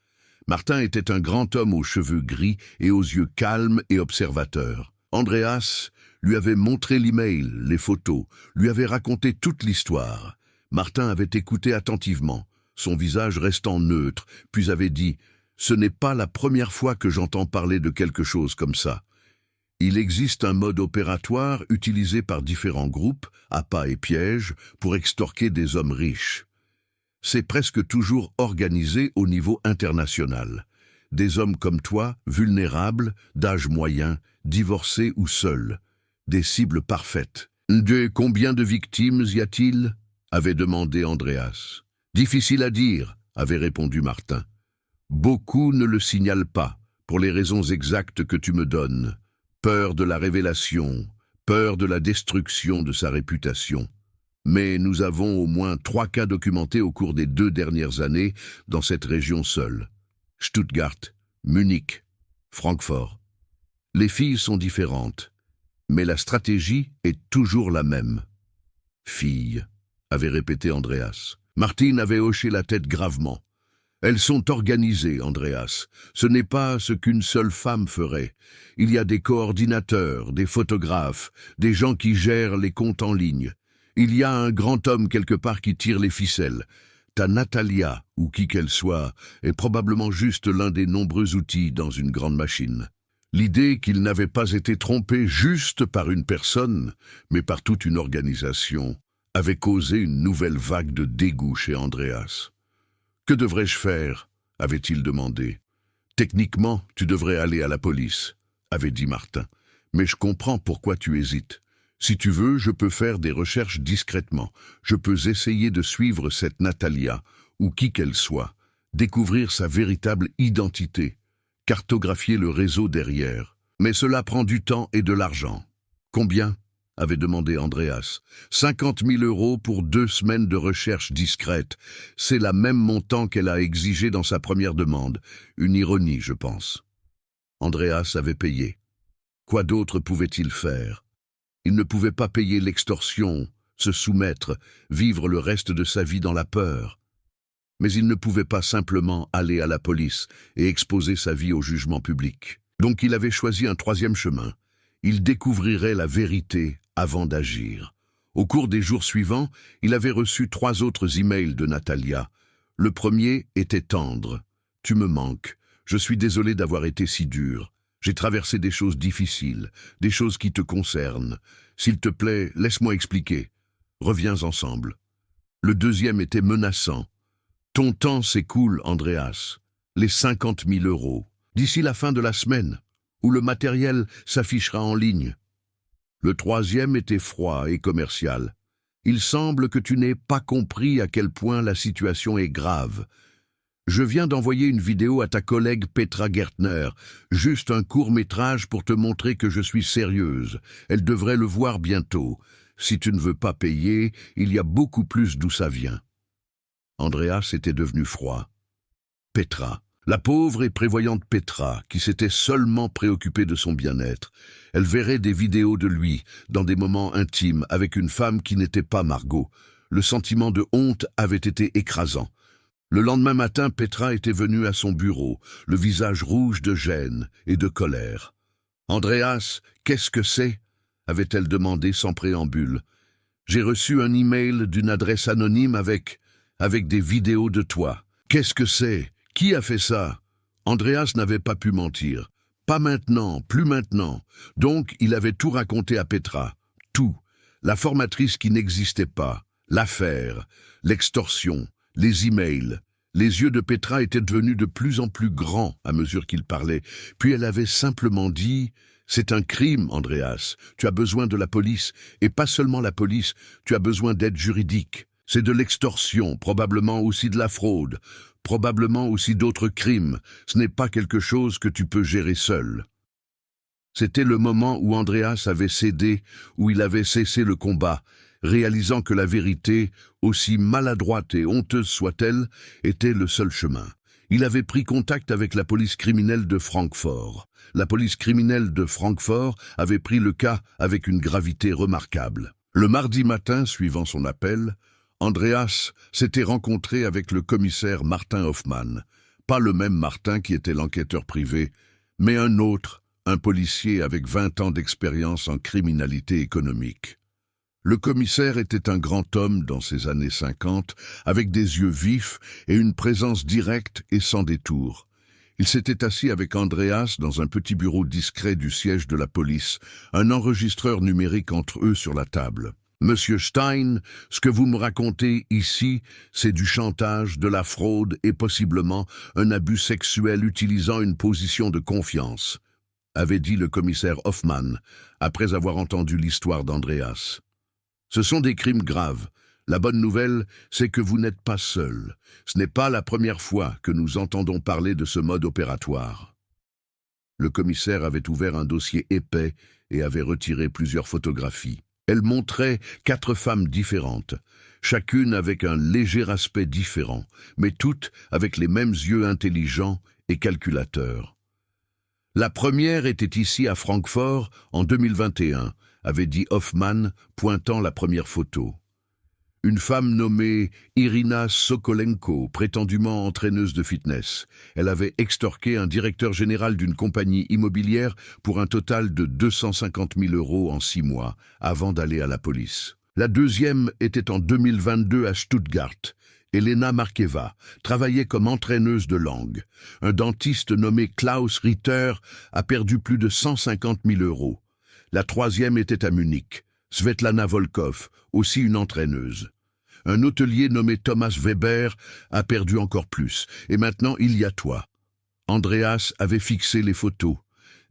Martin était un grand homme aux cheveux gris et aux yeux calmes et observateurs. Andreas lui avait montré l'email, les photos, lui avait raconté toute l'histoire. Martin avait écouté attentivement, son visage restant neutre, puis avait dit « Ce n'est pas la première fois que j'entends parler de quelque chose comme ça. Il existe un mode opératoire utilisé par différents groupes, appâts et pièges, pour extorquer des hommes riches. C'est presque toujours organisé au niveau international. Des hommes comme toi, vulnérables, d'âge moyen, divorcés ou seuls. Des cibles parfaites. « De combien de victimes y a-t-il » avait demandé Andreas. « Difficile à dire » avait répondu Martin. « Beaucoup ne le signalent pas, pour les raisons exactes que tu me donnes. Peur de la révélation, peur de la destruction de sa réputation. Mais nous avons au moins 3 cas documentés au cours des 2 dernières années dans cette région seule. Stuttgart, Munich, Francfort. Les filles sont différentes, mais la stratégie est toujours la même. « Filles », avait répété Andreas. Martine avait hoché la tête gravement. « Elles sont organisées, Andreas. Ce n'est pas ce qu'une seule femme ferait. Il y a des coordinateurs, des photographes, des gens qui gèrent les comptes en ligne. Il y a un grand homme quelque part qui tire les ficelles. Ta Natalia, ou qui qu'elle soit, est probablement juste l'un des nombreux outils dans une grande machine. » L'idée qu'il n'avait pas été trompé juste par une personne, mais par toute une organisation, avait causé une nouvelle vague de dégoût chez Andreas. « Que devrais-je faire » avait-il demandé. « Techniquement, tu devrais aller à la police » avait dit Martin. « Mais je comprends pourquoi tu hésites. Si tu veux, je peux faire des recherches discrètement. Je peux essayer de suivre cette Natalia, ou qui qu'elle soit, découvrir sa véritable identité, cartographier le réseau derrière. Mais cela prend du temps et de l'argent. »« Combien » avait demandé Andreas. « 50 000 € pour 2 semaines de recherche discrète. C'est la même montant qu'elle a exigé dans sa première demande. Une ironie, je pense. » Andreas avait payé. Quoi d'autre pouvait-il faire? Il ne pouvait pas payer l'extorsion, se soumettre, vivre le reste de sa vie dans la peur. Mais il ne pouvait pas simplement aller à la police et exposer sa vie au jugement public. Donc il avait choisi un 3e chemin. Il découvrirait la vérité avant d'agir. Au cours des jours suivants, il avait reçu 3 autres emails de Natalia. Le premier était tendre. « Tu me manques. Je suis désolé d'avoir été si dur. J'ai traversé des choses difficiles, des choses qui te concernent. S'il te plaît, laisse-moi expliquer. Reviens ensemble. » Le deuxième était menaçant. « Ton temps s'écoule, Andreas. Les 50 000 €. D'ici la fin de la semaine, où le matériel s'affichera en ligne. » Le troisième était froid et commercial. « Il semble que tu n'aies pas compris à quel point la situation est grave. Je viens d'envoyer une vidéo à ta collègue Petra Gertner, juste un court-métrage pour te montrer que je suis sérieuse. Elle devrait le voir bientôt. Si tu ne veux pas payer, il y a beaucoup plus d'où ça vient. » Andreas était devenu froid. Petra, la pauvre et prévoyante Petra, qui s'était seulement préoccupée de son bien-être. Elle verrait des vidéos de lui, dans des moments intimes, avec une femme qui n'était pas Margot. Le sentiment de honte avait été écrasant. Le lendemain matin, Petra était venue à son bureau, le visage rouge de gêne et de colère. « Andreas, qu'est-ce que c'est ?» avait-elle demandé sans préambule. « J'ai reçu un email d'une adresse anonyme avec des vidéos de toi. Qu'est-ce que c'est ? Qui a fait ça ?» Andreas n'avait pas pu mentir. Pas maintenant, plus maintenant. Donc, il avait tout raconté à Petra. Tout. La formatrice qui n'existait pas. L'affaire. L'extorsion. Les emails. Les yeux de Petra étaient devenus de plus en plus grands à mesure qu'il parlait. Puis elle avait simplement dit « C'est un crime, Andreas. Tu as besoin de la police. Et pas seulement la police, tu as besoin d'aide juridique. C'est de l'extorsion, probablement aussi de la fraude, probablement aussi d'autres crimes. Ce n'est pas quelque chose que tu peux gérer seul. » C'était le moment où Andreas avait cédé, où il avait cessé le combat, réalisant que la vérité, aussi maladroite et honteuse soit-elle, était le seul chemin. Il avait pris contact avec la police criminelle de Francfort. La police criminelle de Francfort avait pris le cas avec une gravité remarquable. Le mardi matin, suivant son appel, Andreas s'était rencontré avec le commissaire Martin Hoffmann. Pas le même Martin qui était l'enquêteur privé, mais un autre, un policier avec 20 ans d'expérience en criminalité économique. Le commissaire était un grand homme dans ses années 50, avec des yeux vifs et une présence directe et sans détour. Il s'était assis avec Andreas dans un petit bureau discret du siège de la police, un enregistreur numérique entre eux sur la table. « Monsieur Stein, ce que vous me racontez ici, c'est du chantage, de la fraude et possiblement un abus sexuel utilisant une position de confiance », avait dit le commissaire Hoffmann, après avoir entendu l'histoire d'Andreas. Ce sont des crimes graves. La bonne nouvelle, c'est que vous n'êtes pas seul. Ce n'est pas la première fois que nous entendons parler de ce mode opératoire. Le commissaire avait ouvert un dossier épais et avait retiré plusieurs photographies. Elles montraient 4 femmes différentes, chacune avec un léger aspect différent, mais toutes avec les mêmes yeux intelligents et calculateurs. La première était ici à Francfort en 2021, avait dit Hoffmann, pointant la première photo. Une femme nommée Irina Sokolenko, prétendument entraîneuse de fitness. Elle avait extorqué un directeur général d'une compagnie immobilière pour un total de 250 000 € en 6 mois, avant d'aller à la police. La deuxième était en 2022 à Stuttgart. Elena Markeva travaillait comme entraîneuse de langue. Un dentiste nommé Klaus Ritter a perdu plus de 150 000 €. La troisième était à Munich. Svetlana Volkov, aussi une entraîneuse. Un hôtelier nommé Thomas Weber a perdu encore plus. Et maintenant, il y a toi. Andreas avait fixé les photos.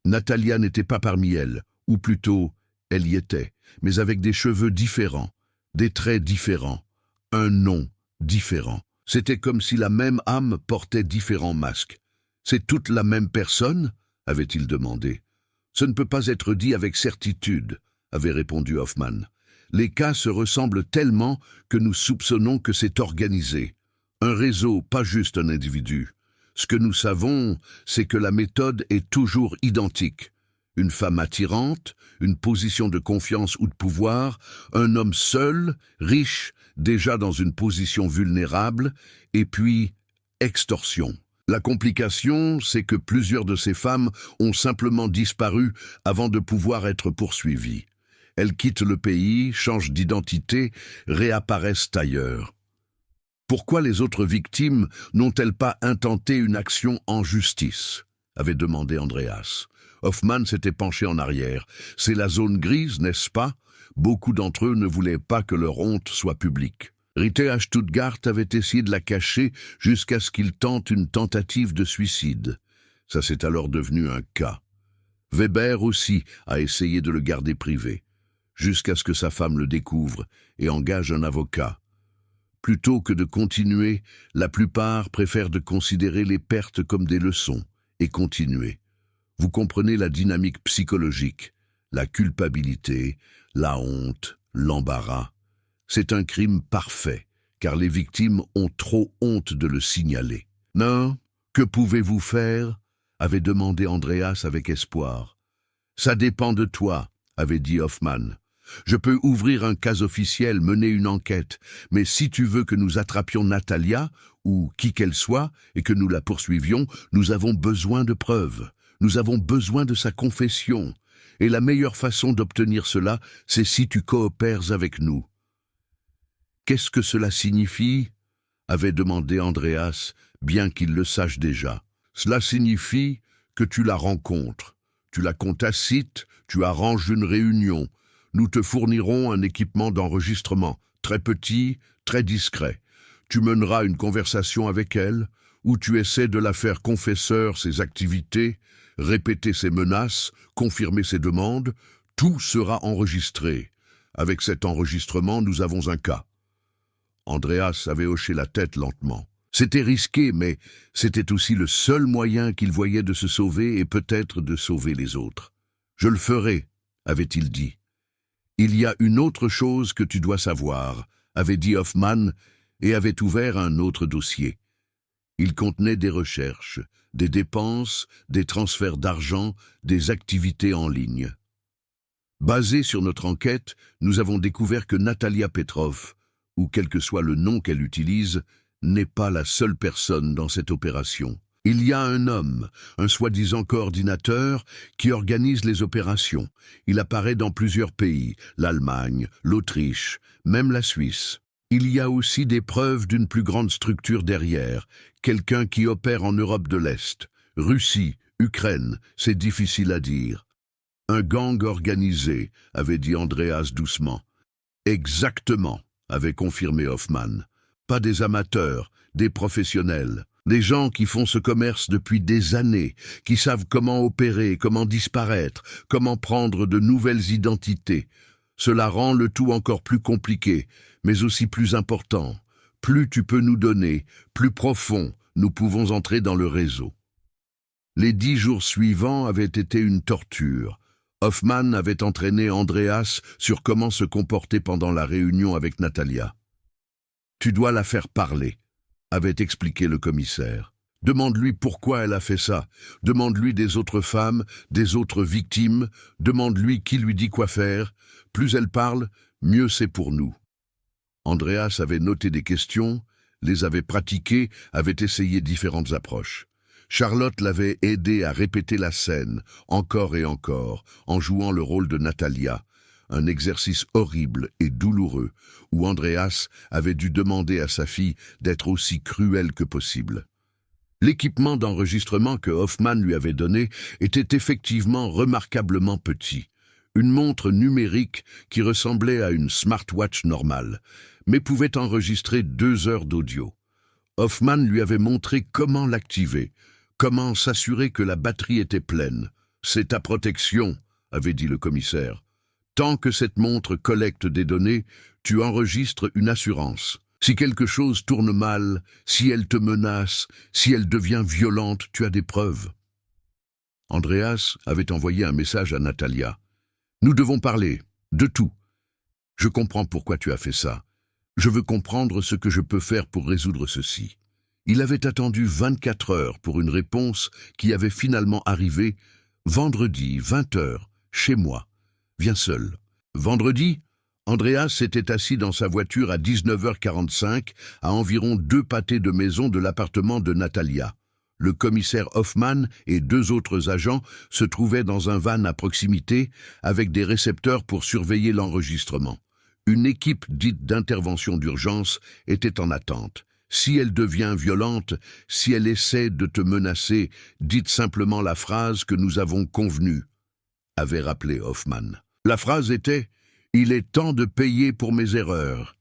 Natalia n'était pas parmi elles, ou plutôt, elle y était, mais avec des cheveux différents, des traits différents, un nom différent. C'était comme si la même âme portait différents masques. « C'est toute la même personne ?» avait-il demandé. « Ce ne peut pas être dit avec certitude », avait répondu Hoffmann. « Les cas se ressemblent tellement que nous soupçonnons que c'est organisé. Un réseau, pas juste un individu. Ce que nous savons, c'est que la méthode est toujours identique. Une femme attirante, une position de confiance ou de pouvoir, un homme seul, riche, déjà dans une position vulnérable, et puis extorsion. La complication, c'est que plusieurs de ces femmes ont simplement disparu avant de pouvoir être poursuivies. Elles quittent le pays, changent d'identité, réapparaissent ailleurs. Pourquoi les autres victimes n'ont-elles pas intenté une action en justice ? Avait demandé Andreas. Hoffmann s'était penché en arrière. C'est la zone grise, n'est-ce pas ? Beaucoup d'entre eux ne voulaient pas que leur honte soit publique. Ritter à Stuttgart avait essayé de la cacher jusqu'à ce qu'il tente une tentative de suicide. Ça s'est alors devenu un cas. Weber aussi a essayé de le garder privé, jusqu'à ce que sa femme le découvre et engage un avocat. Plutôt que de continuer, la plupart préfèrent de considérer les pertes comme des leçons et continuer. Vous comprenez la dynamique psychologique, la culpabilité, la honte, l'embarras. C'est un crime parfait, car les victimes ont trop honte de le signaler. « Non, que pouvez-vous faire ?» avait demandé Andreas avec espoir. « Ça dépend de toi », avait dit Hoffman. « Je peux ouvrir un cas officiel, mener une enquête, mais si tu veux que nous attrapions Natalia, ou qui qu'elle soit, et que nous la poursuivions, nous avons besoin de preuves. Nous avons besoin de sa confession. Et la meilleure façon d'obtenir cela, c'est si tu coopères avec nous. » « Qu'est-ce que cela signifie ?» avait demandé Andreas, bien qu'il le sache déjà. « Cela signifie que tu la rencontres. Tu la contactes, tu arranges une réunion. Nous te fournirons un équipement d'enregistrement, très petit, très discret. Tu mèneras une conversation avec elle, où tu essaies de la faire confesseur ses activités, répéter ses menaces, confirmer ses demandes. Tout sera enregistré. Avec cet enregistrement, nous avons un cas. » Andreas avait hoché la tête lentement. C'était risqué, mais c'était aussi le seul moyen qu'il voyait de se sauver et peut-être de sauver les autres. « Je le ferai », avait-il dit. « Il y a une autre chose que tu dois savoir », avait dit Hoffman et avait ouvert un autre dossier. Il contenait des recherches, des dépenses, des transferts d'argent, des activités en ligne. Basé sur notre enquête, nous avons découvert que Natalia Petrov, ou quel que soit le nom qu'elle utilise, n'est pas la seule personne dans cette opération. Il y a un homme, un soi-disant coordinateur, qui organise les opérations. Il apparaît dans plusieurs pays, l'Allemagne, l'Autriche, même la Suisse. Il y a aussi des preuves d'une plus grande structure derrière, quelqu'un qui opère en Europe de l'Est, Russie, Ukraine, c'est difficile à dire. Un gang organisé, avait dit Andreas doucement. Exactement, avait confirmé Hoffman. Pas des amateurs, des professionnels. Des gens qui font ce commerce depuis des années, qui savent comment opérer, comment disparaître, comment prendre de nouvelles identités. Cela rend le tout encore plus compliqué, mais aussi plus important. Plus tu peux nous donner, plus profond nous pouvons entrer dans le réseau. Les 10 jours suivants avaient été une torture. Hoffman avait entraîné Andreas sur comment se comporter pendant la réunion avec Natalia. « Tu dois la faire parler », avait expliqué le commissaire. « Demande-lui pourquoi elle a fait ça. Demande-lui des autres femmes, des autres victimes. Demande-lui qui lui dit quoi faire. Plus elle parle, mieux c'est pour nous. » Andreas avait noté des questions, les avait pratiquées, avait essayé différentes approches. Charlotte l'avait aidé à répéter la scène, encore et encore, en jouant le rôle de Natalia, un exercice horrible et douloureux, où Andreas avait dû demander à sa fille d'être aussi cruelle que possible. L'équipement d'enregistrement que Hoffman lui avait donné était effectivement remarquablement petit, une montre numérique qui ressemblait à une smartwatch normale, mais pouvait enregistrer 2 heures d'audio. Hoffman lui avait montré comment l'activer, comment s'assurer que la batterie était pleine. « C'est ta protection », avait dit le commissaire. « Tant que cette montre collecte des données, tu enregistres une assurance. Si quelque chose tourne mal, si elle te menace, si elle devient violente, tu as des preuves. » Andreas avait envoyé un message à Natalia. « Nous devons parler, de tout. Je comprends pourquoi tu as fait ça. Je veux comprendre ce que je peux faire pour résoudre ceci. » Il avait attendu 24 heures pour une réponse qui avait finalement arrivé vendredi, 20 heures, chez moi. Viens seul. Vendredi, Andreas s'était assis dans sa voiture à 19h45, à environ 2 pâtés de maison de l'appartement de Natalia. Le commissaire Hoffman et 2 autres agents se trouvaient dans un van à proximité avec des récepteurs pour surveiller l'enregistrement. Une équipe dite d'intervention d'urgence était en attente. Si elle devient violente, si elle essaie de te menacer, dites simplement la phrase que nous avons convenue, avait rappelé Hoffman. La phrase était « Il est temps de payer pour mes erreurs ».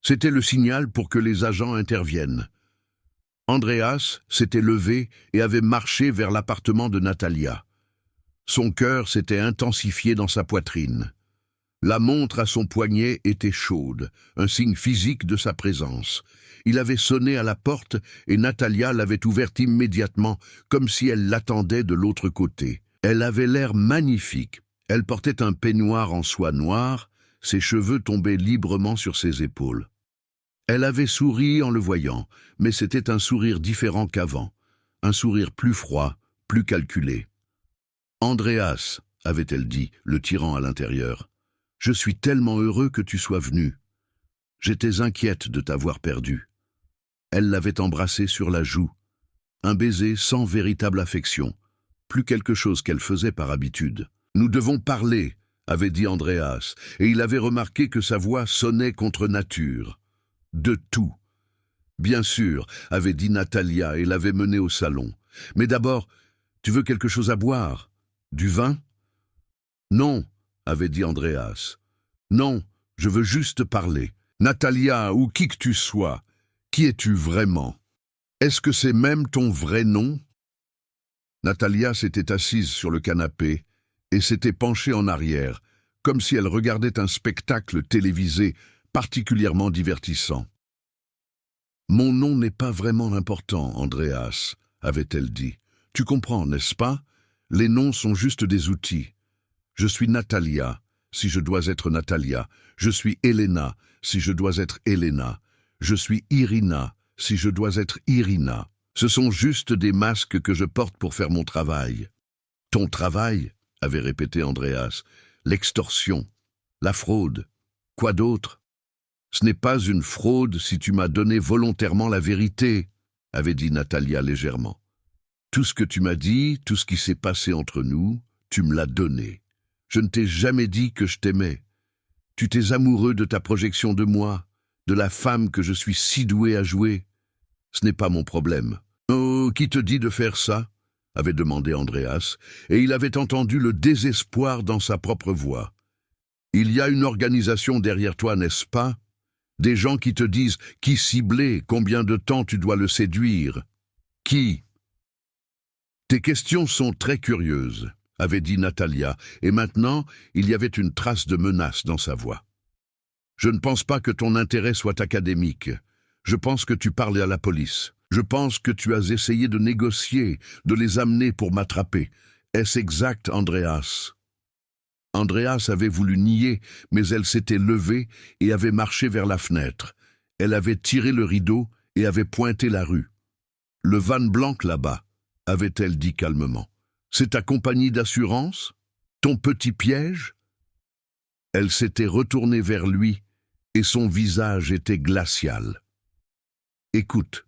C'était le signal pour que les agents interviennent. Andreas s'était levé et avait marché vers l'appartement de Natalia. Son cœur s'était intensifié dans sa poitrine. La montre à son poignet était chaude, un signe physique de sa présence. Il avait sonné à la porte et Natalia l'avait ouverte immédiatement, comme si elle l'attendait de l'autre côté. Elle avait l'air magnifique. Elle portait un peignoir en soie noire, ses cheveux tombaient librement sur ses épaules. Elle avait souri en le voyant, mais c'était un sourire différent qu'avant, un sourire plus froid, plus calculé. « Andreas, avait-elle dit, le tirant à l'intérieur, je suis tellement heureux que tu sois venu. J'étais inquiète de t'avoir perdu. » Elle l'avait embrassé sur la joue, un baiser sans véritable affection, plus quelque chose qu'elle faisait par habitude. « Nous devons parler, » avait dit Andreas, et il avait remarqué que sa voix sonnait contre nature. « De tout. » Bien sûr, avait dit Natalia et l'avait mené au salon. « Mais d'abord, tu veux quelque chose à boire? Du vin? » « Non, » avait dit Andreas. « Non, je veux juste parler. Natalia, ou qui que tu sois, qui es-tu vraiment? Est-ce que c'est même ton vrai nom ?» Natalia s'était assise sur le canapé et s'était penchée en arrière, comme si elle regardait un spectacle télévisé particulièrement divertissant. « Mon nom n'est pas vraiment important, Andreas, » avait-elle dit. « Tu comprends, n'est-ce pas? Les noms sont juste des outils. Je suis Natalia, si je dois être Natalia. Je suis Elena, si je dois être Elena. Je suis Irina, si je dois être Irina. Ce sont juste des masques que je porte pour faire mon travail. »« Ton travail ?» avait répété Andreas. « L'extorsion, la fraude. Quoi d'autre ? » « Ce n'est pas une fraude si tu m'as donné volontairement la vérité, » avait dit Natalia légèrement. « Tout ce que tu m'as dit, tout ce qui s'est passé entre nous, tu me l'as donné. Je ne t'ai jamais dit que je t'aimais. Tu t'es amoureux de ta projection de moi, de la femme que je suis si doué à jouer. Ce n'est pas mon problème. »« Oh, qui te dit de faire ça ?» avait demandé Andreas, et il avait entendu le désespoir dans sa propre voix. « Il y a une organisation derrière toi, n'est-ce pas ? Des gens qui te disent qui cibler, combien de temps tu dois le séduire. Qui ? » « Tes questions sont très curieuses, » avait dit Natalia, et maintenant il y avait une trace de menace dans sa voix. « Je ne pense pas que ton intérêt soit académique. Je pense que tu parles à la police. Je pense que tu as essayé de négocier, de les amener pour m'attraper. Est-ce exact, Andreas ?» Andreas avait voulu nier, mais elle s'était levée et avait marché vers la fenêtre. Elle avait tiré le rideau et avait pointé la rue. « Le van blanc là-bas, » avait-elle dit calmement. « C'est ta compagnie d'assurance? Ton petit piège ?» Elle s'était retournée vers lui et son visage était glacial. « Écoute,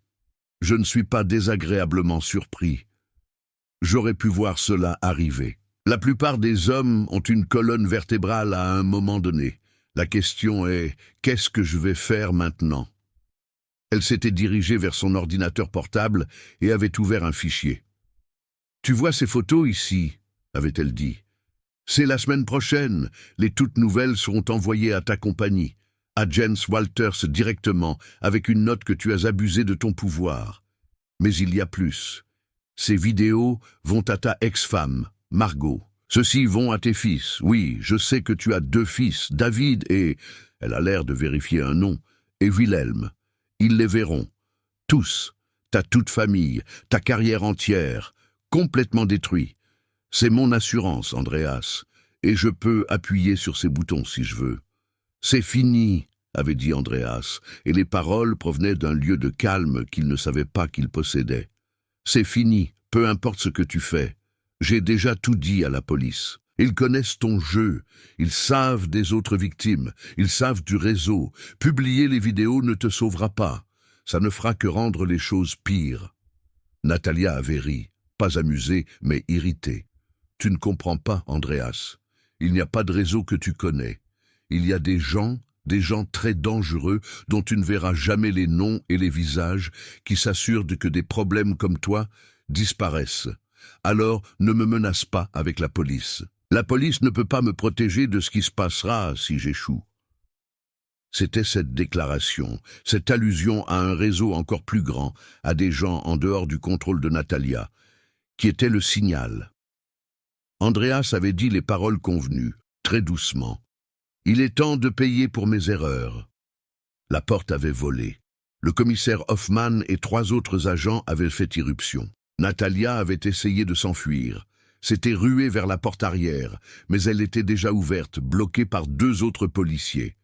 je ne suis pas désagréablement surpris. J'aurais pu voir cela arriver. La plupart des hommes ont une colonne vertébrale à un moment donné. La question est, qu'est-ce que je vais faire maintenant ? » Elle s'était dirigée vers son ordinateur portable et avait ouvert un fichier. « Tu vois ces photos ici ?» avait-elle dit. « C'est la semaine prochaine. Les toutes nouvelles seront envoyées à ta compagnie, à Jens Walters directement, avec une note que tu as abusé de ton pouvoir. Mais il y a plus. Ces vidéos vont à ta ex-femme, Margot. Ceux-ci vont à tes fils. Oui, je sais que tu as 2 fils, David et... » Elle a l'air de vérifier un nom. « Et Wilhelm. Ils les verront. Tous. Ta toute famille, ta carrière entière, complètement détruite. C'est mon assurance, Andreas, et je peux appuyer sur ces boutons si je veux. C'est fini, avait dit Andreas, et les paroles provenaient d'un lieu de calme qu'il ne savait pas qu'il possédait. C'est fini, peu importe ce que tu fais. J'ai déjà tout dit à la police. Ils connaissent ton jeu, ils savent des autres victimes, ils savent du réseau. Publier les vidéos ne te sauvera pas. Ça ne fera que rendre les choses pires. Natalia avait ri, pas amusée, mais irritée. Tu ne comprends pas, Andreas. Il n'y a pas de réseau que tu connais. Il y a des gens très dangereux dont tu ne verras jamais les noms et les visages, qui s'assurent que des problèmes comme toi disparaissent. Alors ne me menace pas avec la police. La police ne peut pas me protéger de ce qui se passera si j'échoue. » C'était cette déclaration, cette allusion à un réseau encore plus grand, à des gens en dehors du contrôle de Natalia, qui était le signal. Andreas avait dit les paroles convenues, très doucement. « Il est temps de payer pour mes erreurs. » La porte avait volé. Le commissaire Hoffman et 3 autres agents avaient fait irruption. Natalia avait essayé de s'enfuir. S'était ruée vers la porte arrière, mais elle était déjà ouverte, bloquée par 2 autres policiers.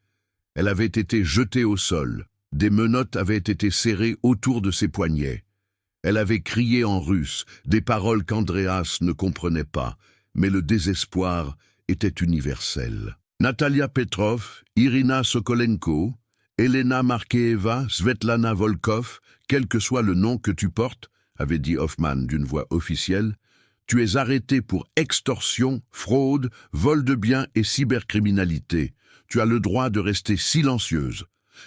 Elle avait été jetée au sol, Des menottes avaient été serrées autour de ses poignets. Elle avait crié en russe, des paroles qu'Andreas ne comprenait pas, mais le désespoir était universel. Natalia Petrov, Irina Sokolenko, Elena Markeeva, Svetlana Volkov, quel que soit le nom que tu portes, avait dit Hoffman d'une voix officielle, tu es arrêté pour extorsion, fraude, vol de biens et cybercriminalité. Tu as le droit de rester silencieuse.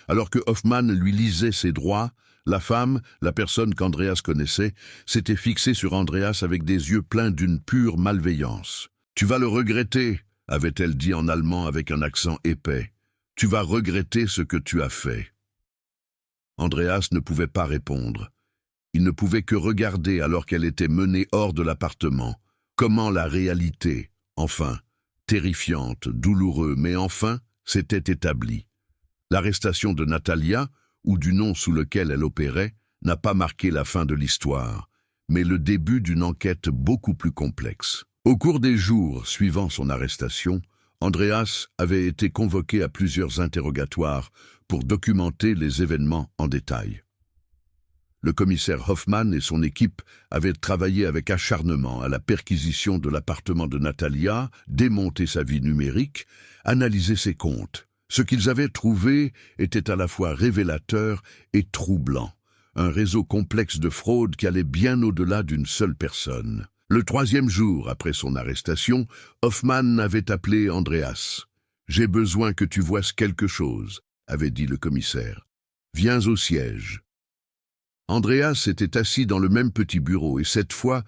Alors que Hoffman lui lisait ses droits, la femme, la personne qu'Andreas connaissait, s'était fixée sur Andreas avec des yeux pleins d'une pure malveillance. « Tu vas le regretter », avait-elle dit en allemand avec un accent épais. « Tu vas regretter ce que tu as fait. » Andreas ne pouvait pas répondre. Il ne pouvait que regarder alors qu'elle était menée hors de l'appartement. Comment la réalité, enfin, terrifiante, douloureux, mais enfin, s'était établie. L'arrestation de Natalia, ou du nom sous lequel elle opérait, n'a pas marqué la fin de l'histoire, mais le début d'une enquête beaucoup plus complexe. Au cours des jours suivant son arrestation, Andreas avait été convoqué à plusieurs interrogatoires pour documenter les événements en détail. Le commissaire Hoffman et son équipe avaient travaillé avec acharnement à la perquisition de l'appartement de Natalia, démonté sa vie numérique, analysé ses comptes. Ce qu'ils avaient trouvé était à la fois révélateur et troublant, un réseau complexe de fraude qui allait bien au-delà d'une seule personne. Le 3e jour après son arrestation, Hoffman avait appelé Andreas. « J'ai besoin que tu voies quelque chose », avait dit le commissaire. « Viens au siège. » Andreas était assis dans le même petit bureau et cette fois,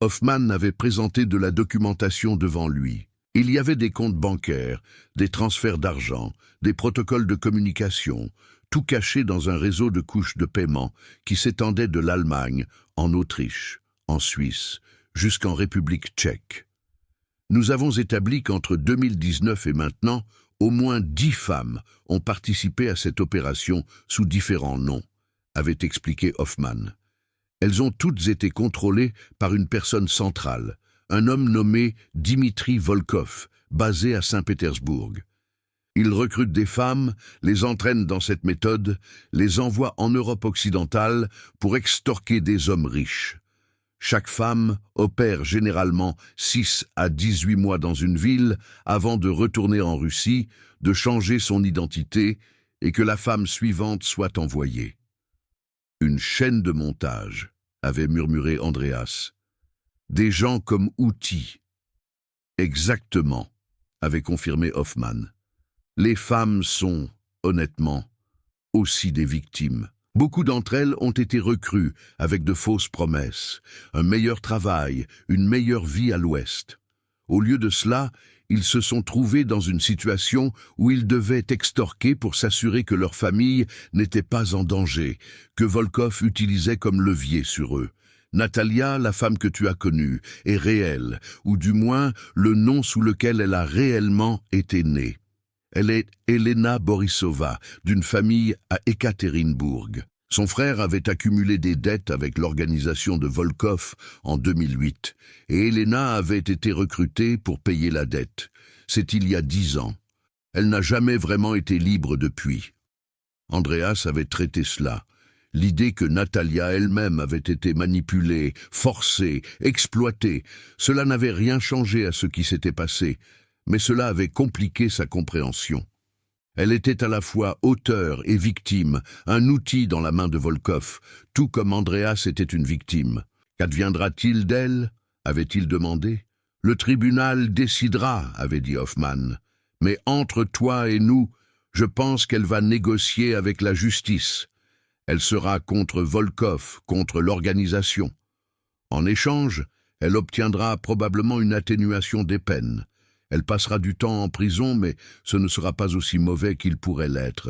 Hoffman avait présenté de la documentation devant lui. Il y avait des comptes bancaires, des transferts d'argent, des protocoles de communication, tout caché dans un réseau de couches de paiement qui s'étendait de l'Allemagne, en Autriche, en Suisse, jusqu'en République tchèque. Nous avons établi qu'entre 2019 et maintenant, au moins 10 femmes ont participé à cette opération sous différents noms, avait expliqué Hoffman. Elles ont toutes été contrôlées par une personne centrale, un homme nommé Dimitri Volkov, basé à Saint-Pétersbourg. Il recrute des femmes, les entraîne dans cette méthode, les envoie en Europe occidentale pour extorquer des hommes riches. Chaque femme opère généralement 6 à 18 mois dans une ville avant de retourner en Russie, de changer son identité et que la femme suivante soit envoyée. Une chaîne de montage, avait murmuré Andreas. Des gens comme outils. Exactement, avait confirmé Hoffman. Les femmes sont, honnêtement, aussi des victimes. Beaucoup d'entre elles ont été recrues avec de fausses promesses, un meilleur travail, une meilleure vie à l'Ouest. Au lieu de cela, ils se sont trouvés dans une situation où ils devaient extorquer pour s'assurer que leur famille n'était pas en danger, que Volkov utilisait comme levier sur eux. Natalia, la femme que tu as connue, est réelle, ou du moins le nom sous lequel elle a réellement été née. Elle est Elena Borisova, d'une famille à Ekaterinbourg. Son frère avait accumulé des dettes avec l'organisation de Volkov en 2008, et Elena avait été recrutée pour payer la dette. C'est il y a 10 ans. Elle n'a jamais vraiment été libre depuis. Andreas avait traité cela. L'idée que Natalia elle-même avait été manipulée, forcée, exploitée, cela n'avait rien changé à ce qui s'était passé, mais cela avait compliqué sa compréhension. Elle était à la fois auteur et victime, un outil dans la main de Volkov, tout comme Andreas était une victime. Qu'adviendra-t-il d'elle ? Avait-il demandé. Le tribunal décidera, avait dit Hoffman. Mais entre toi et nous, je pense qu'elle va négocier avec la justice. Elle sera contre Volkov, contre l'organisation. En échange, elle obtiendra probablement une atténuation des peines. Elle passera du temps en prison, mais ce ne sera pas aussi mauvais qu'il pourrait l'être.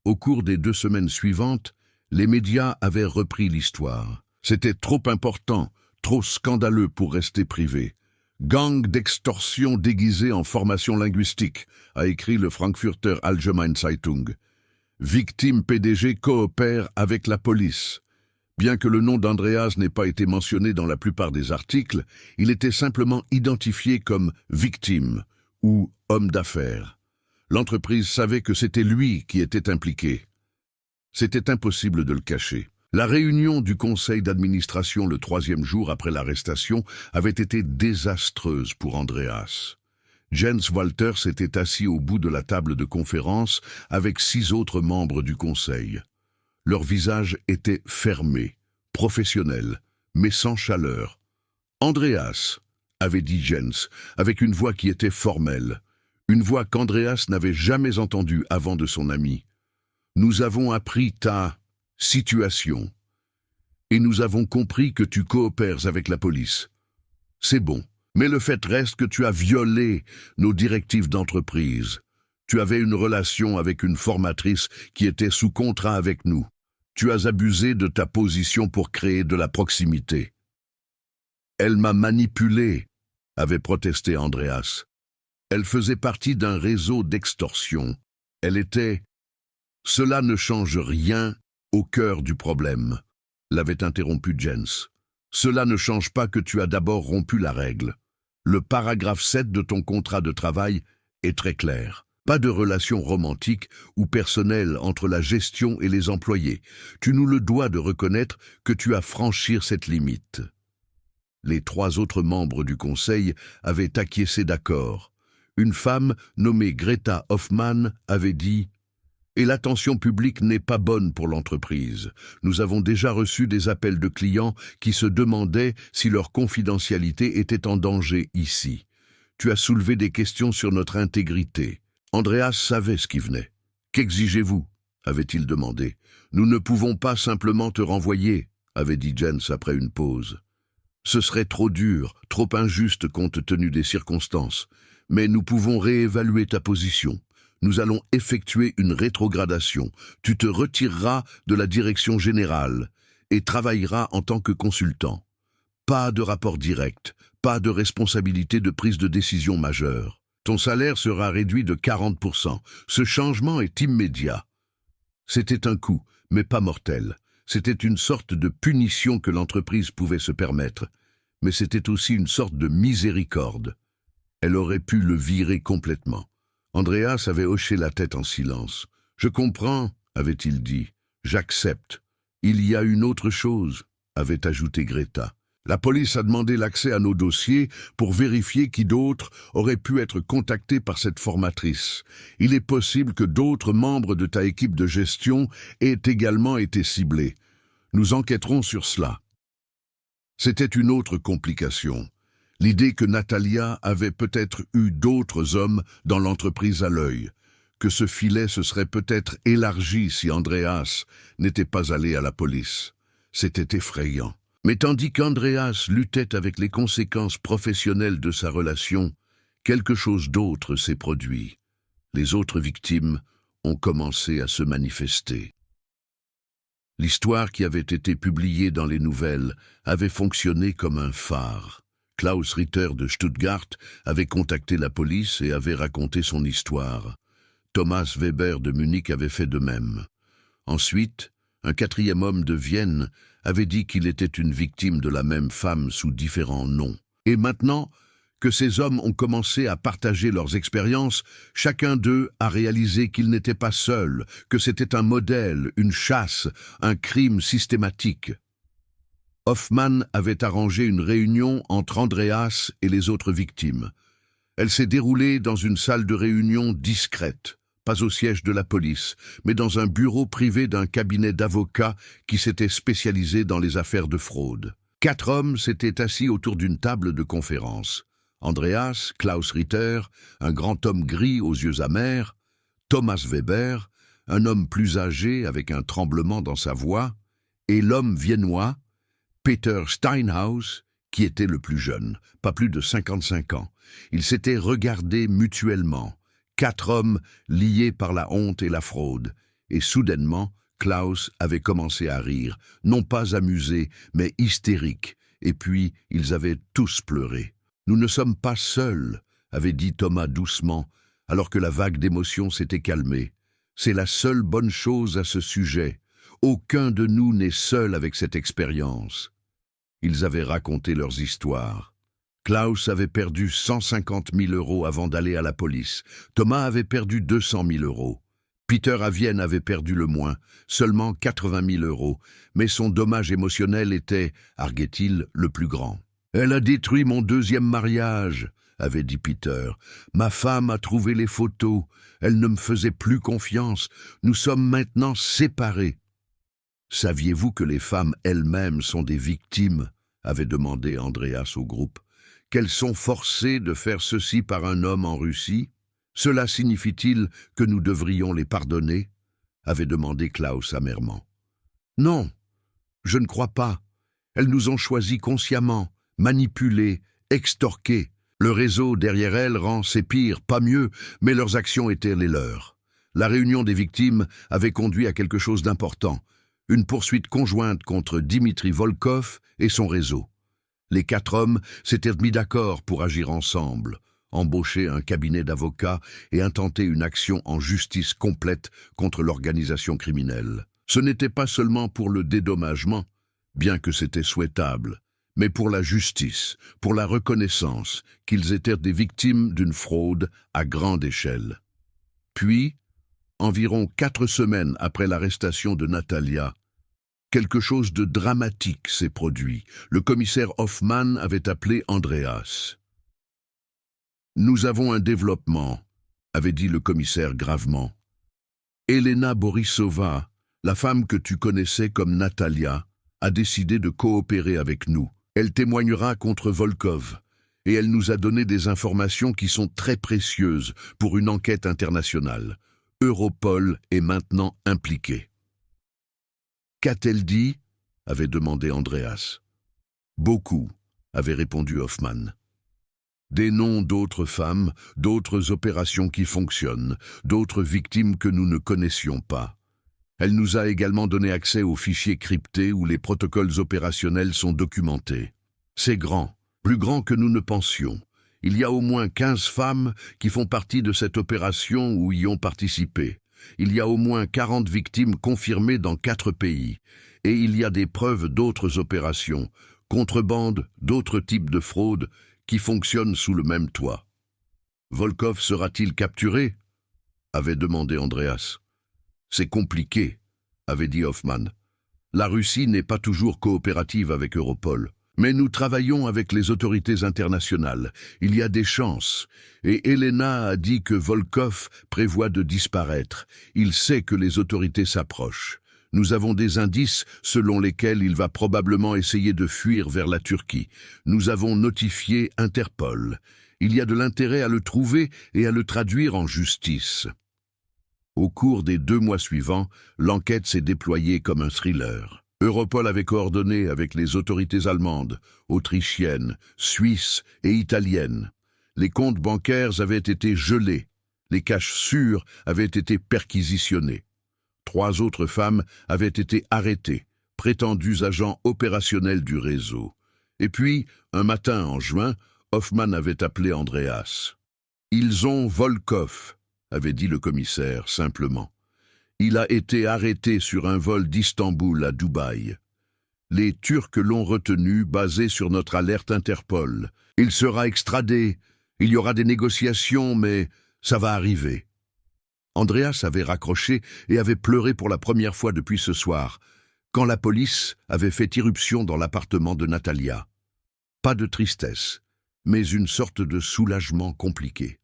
Au cours des 2 semaines suivantes, les médias avaient repris l'histoire. C'était trop important, trop scandaleux pour rester privé. Gang d'extorsion déguisé en formation linguistique, a écrit le Frankfurter Allgemeine Zeitung. Victime PDG coopère avec la police. Bien que le nom d'Andreas n'ait pas été mentionné dans la plupart des articles, il était simplement identifié comme victime ou homme d'affaires. L'entreprise savait que c'était lui qui était impliqué. C'était impossible de le cacher. La réunion du conseil d'administration le 3e jour après l'arrestation avait été désastreuse pour Andreas. Jens Walters était assis au bout de la table de conférence avec 6 autres membres du conseil. Leurs visages étaient fermés, professionnels, mais sans chaleur. « Andreas », avait dit Jens, avec une voix qui était formelle, une voix qu'Andreas n'avait jamais entendue avant de son ami. « Nous avons appris ta situation, et nous avons compris que tu coopères avec la police. C'est bon, mais le fait reste que tu as violé nos directives d'entreprise. Tu avais une relation avec une formatrice qui était sous contrat avec nous. Tu as abusé de ta position pour créer de la proximité. »« Elle m'a manipulé », avait protesté Andreas. « Elle faisait partie d'un réseau d'extorsion. Elle était... » « Cela ne change rien au cœur du problème, » l'avait interrompu Jens. « Cela ne change pas que tu as d'abord rompu la règle. Le paragraphe 7 de ton contrat de travail est très clair. Pas de relation romantique ou personnelle entre la gestion et les employés. Tu nous le dois de reconnaître que tu as franchi cette limite. » Les 3 autres membres du conseil avaient acquiescé d'accord. Une femme nommée Greta Hoffmann avait dit « Et l'attention publique n'est pas bonne pour l'entreprise. Nous avons déjà reçu des appels de clients qui se demandaient si leur confidentialité était en danger ici. Tu as soulevé des questions sur notre intégrité. » Andreas savait ce qui venait. « Qu'exigez-vous » avait-il demandé. « Nous ne pouvons pas simplement te renvoyer » avait dit Jens après une pause. « Ce serait trop dur, trop injuste compte tenu des circonstances. Mais nous pouvons réévaluer ta position. Nous allons effectuer une rétrogradation. Tu te retireras de la direction générale et travailleras en tant que consultant. Pas de rapport direct, pas de responsabilité de prise de décision majeure. Ton salaire sera réduit de 40%. Ce changement est immédiat. » C'était un coup, mais pas mortel. C'était une sorte de punition que l'entreprise pouvait se permettre. Mais c'était aussi une sorte de miséricorde. Elle aurait pu le virer complètement. Andreas avait hoché la tête en silence. « Je comprends, » avait-il dit. « J'accepte. Il y a une autre chose, » avait ajouté Greta. « La police a demandé l'accès à nos dossiers pour vérifier qui d'autres auraient pu être contactés par cette formatrice. Il est possible que d'autres membres de ta équipe de gestion aient également été ciblés. Nous enquêterons sur cela. » C'était une autre complication. L'idée que Natalia avait peut-être eu d'autres hommes dans l'entreprise à l'œil, que ce filet se serait peut-être élargi si Andreas n'était pas allé à la police. C'était effrayant. Mais tandis qu'Andreas luttait avec les conséquences professionnelles de sa relation, quelque chose d'autre s'est produit. Les autres victimes ont commencé à se manifester. L'histoire qui avait été publiée dans les nouvelles avait fonctionné comme un phare. Klaus Ritter de Stuttgart avait contacté la police et avait raconté son histoire. Thomas Weber de Munich avait fait de même. Ensuite, un 4e homme de Vienne avait dit qu'il était une victime de la même femme sous différents noms. Et maintenant que ces hommes ont commencé à partager leurs expériences, chacun d'eux a réalisé qu'il n'était pas seul, que c'était un modèle, une chasse, un crime systématique. Hoffmann avait arrangé une réunion entre Andreas et les autres victimes. Elle s'est déroulée dans une salle de réunion discrète, pas au siège de la police, mais dans un bureau privé d'un cabinet d'avocats qui s'était spécialisé dans les affaires de fraude. 4 hommes s'étaient assis autour d'une table de conférence. Andreas, Klaus Ritter, un grand homme gris aux yeux amers, Thomas Weber, un homme plus âgé avec un tremblement dans sa voix, et l'homme viennois, Peter Steinhaus, qui était le plus jeune, pas plus de 55 ans. Ils s'étaient regardés mutuellement, 4 hommes liés par la honte et la fraude, et soudainement, Klaus avait commencé à rire, non pas amusé, mais hystérique, et puis ils avaient tous pleuré. « Nous ne sommes pas seuls », avait dit Thomas doucement, alors que la vague d'émotion s'était calmée. « C'est la seule bonne chose à ce sujet. Aucun de nous n'est seul avec cette expérience. » Ils avaient raconté leurs histoires. Klaus avait perdu 150 000 € avant d'aller à la police. Thomas avait perdu 200 000 €. Peter à Vienne avait perdu le moins, seulement 80 000 €, mais son dommage émotionnel était, arguait-il, le plus grand. « Elle a détruit mon deuxième mariage », avait dit Peter. « Ma femme a trouvé les photos, elle ne me faisait plus confiance, nous sommes maintenant séparés. » « Saviez-vous que les femmes elles-mêmes sont des victimes ?» avait demandé Andreas au groupe. « Qu'elles sont forcées de faire ceci par un homme en Russie ? Cela signifie-t-il que nous devrions les pardonner ?» avait demandé Klaus amèrement. « Non, je ne crois pas. Elles nous ont choisis consciemment, manipulés, extorqués. Le réseau derrière elles rend ces pires, pas mieux, mais leurs actions étaient les leurs. La réunion des victimes avait conduit à quelque chose d'important, une poursuite conjointe contre Dimitri Volkov et son réseau. Les 4 hommes s'étaient mis d'accord pour agir ensemble, embaucher un cabinet d'avocats et intenter une action en justice complète contre l'organisation criminelle. Ce n'était pas seulement pour le dédommagement, bien que c'était souhaitable, mais pour la justice, pour la reconnaissance qu'ils étaient des victimes d'une fraude à grande échelle. Puis, environ 4 semaines après l'arrestation de Natalia, quelque chose de dramatique s'est produit. Le commissaire Hoffmann avait appelé Andreas. « Nous avons un développement », avait dit le commissaire gravement. « Elena Borisova, la femme que tu connaissais comme Natalia, a décidé de coopérer avec nous. Elle témoignera contre Volkov, et elle nous a donné des informations qui sont très précieuses pour une enquête internationale. Europol est maintenant impliqué. » « Qu'a-t-elle dit ?» avait demandé Andreas. « Beaucoup », avait répondu Hoffmann. « Des noms d'autres femmes, d'autres opérations qui fonctionnent, d'autres victimes que nous ne connaissions pas. Elle nous a également donné accès aux fichiers cryptés où les protocoles opérationnels sont documentés. C'est grand, plus grand que nous ne pensions. Il y a au moins 15 femmes qui font partie de cette opération ou y ont participé. Il y a au moins 40 victimes confirmées dans 4 pays. Et il y a des preuves d'autres opérations, contrebande, d'autres types de fraudes qui fonctionnent sous le même toit. « Volkov sera-t-il capturé ?» avait demandé Andreas. « C'est compliqué », avait dit Hoffmann. « La Russie n'est pas toujours coopérative avec Europol. Mais nous travaillons avec les autorités internationales. Il y a des chances. Et Elena a dit que Volkov prévoit de disparaître. Il sait que les autorités s'approchent. Nous avons des indices selon lesquels il va probablement essayer de fuir vers la Turquie. Nous avons notifié Interpol. Il y a de l'intérêt à le trouver et à le traduire en justice. » Au cours des 2 mois suivants, l'enquête s'est déployée comme un thriller. Europol avait coordonné avec les autorités allemandes, autrichiennes, suisses et italiennes. Les comptes bancaires avaient été gelés. Les caches sûres avaient été perquisitionnées. 3 autres femmes avaient été arrêtées, prétendues agents opérationnels du réseau. Et puis, un matin en juin, Hoffmann avait appelé Andreas. « Ils ont Volkov », avait dit le commissaire simplement. Il a été arrêté sur un vol d'Istanbul à Dubaï. Les Turcs l'ont retenu, basé sur notre alerte Interpol. Il sera extradé. Il y aura des négociations, mais ça va arriver. Andreas avait raccroché et avait pleuré pour la première fois depuis ce soir, quand la police avait fait irruption dans l'appartement de Natalia. Pas de tristesse, mais une sorte de soulagement compliqué.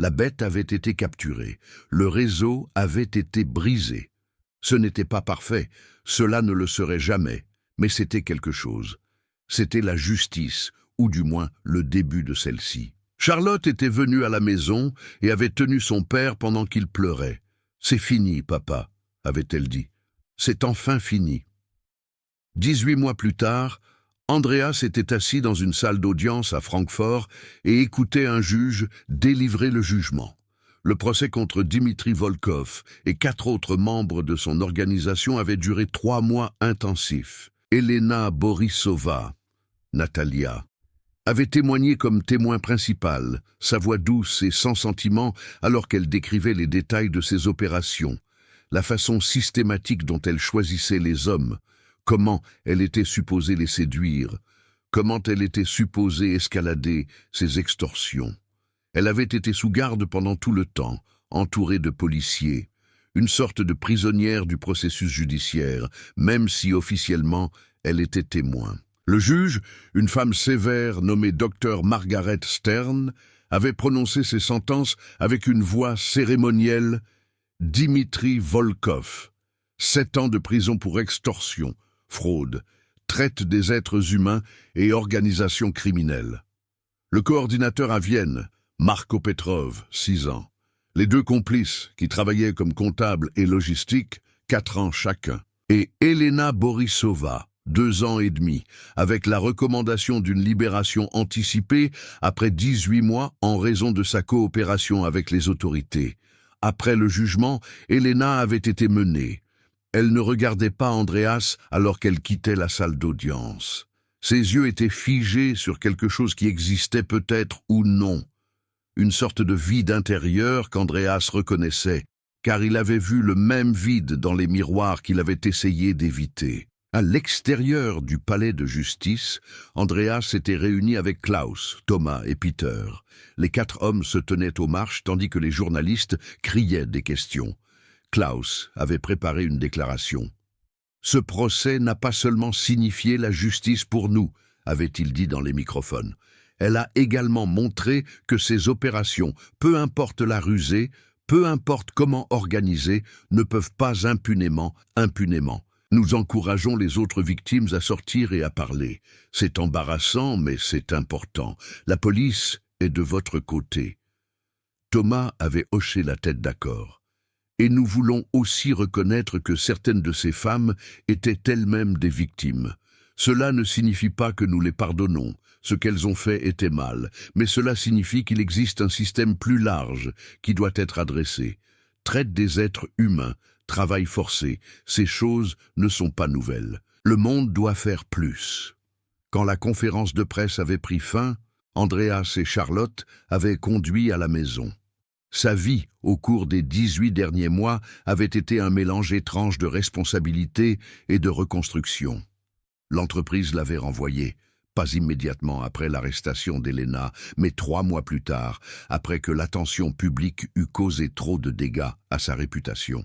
La bête avait été capturée, le réseau avait été brisé. Ce n'était pas parfait, cela ne le serait jamais, mais c'était quelque chose. C'était la justice, ou du moins le début de celle-ci. Charlotte était venue à la maison et avait tenu son père pendant qu'il pleurait. « C'est fini, papa », avait-elle dit. « C'est enfin fini. » 18 mois plus tard, Andreas était assis dans une salle d'audience à Francfort et écoutait un juge délivrer le jugement. Le procès contre Dimitri Volkov et 4 autres membres de son organisation avait duré 3 mois intensifs. Elena Borisova, Natalia, avait témoigné comme témoin principal, sa voix douce et sans sentiment alors qu'elle décrivait les détails de ses opérations, la façon systématique dont elle choisissait les hommes, comment elle était supposée les séduire, comment elle était supposée escalader ses extorsions. Elle avait été sous garde pendant tout le temps, entourée de policiers. une sorte de prisonnière du processus judiciaire, même si officiellement elle était témoin. Le juge, une femme sévère nommée Dr Margaret Stern, avait prononcé ses sentences avec une voix cérémonielle. Dimitri Volkov, 7 ans de prison pour extorsion, fraude, traite des êtres humains et organisation criminelle. Le coordinateur à Vienne, Marco Petrov, 6 ans. Les 2 complices, qui travaillaient comme comptables et logistique, 4 ans chacun. Et Elena Borisova, 2 ans et demi, avec la recommandation d'une libération anticipée après 18 mois en raison de sa coopération avec les autorités. Après le jugement, Elena avait été menée. Elle ne regardait pas Andreas alors qu'elle quittait la salle d'audience. Ses yeux étaient figés sur quelque chose qui existait peut-être ou non. Une sorte de vide intérieur qu'Andreas reconnaissait, car il avait vu le même vide dans les miroirs qu'il avait essayé d'éviter. À l'extérieur du palais de justice, Andreas s'était réuni avec Klaus, Thomas et Peter. Les 4 hommes se tenaient aux marches tandis que les journalistes criaient des questions. Klaus avait préparé une déclaration. « Ce procès n'a pas seulement signifié la justice pour nous », avait-il dit dans les microphones. « Elle a également montré que ces opérations, peu importe la rusée, peu importe comment organisées, ne peuvent pas impunément. Nous encourageons les autres victimes à sortir et à parler. C'est embarrassant, mais c'est important. La police est de votre côté. » Thomas avait hoché la tête d'accord. « Et nous voulons aussi reconnaître que certaines de ces femmes étaient elles-mêmes des victimes. Cela ne signifie pas que nous les pardonnons. Ce qu'elles ont fait était mal, mais cela signifie qu'il existe un système plus large qui doit être adressé. Traite des êtres humains, travail forcé, ces choses ne sont pas nouvelles. Le monde doit faire plus. » Quand la conférence de presse avait pris fin, Andreas et Charlotte avaient conduit à la maison. Sa vie, au cours des 18 derniers mois, avait été un mélange étrange de responsabilité et de reconstruction. L'entreprise l'avait renvoyé, pas immédiatement après l'arrestation d'Elena, mais 3 mois plus tard, après que l'attention publique eut causé trop de dégâts à sa réputation.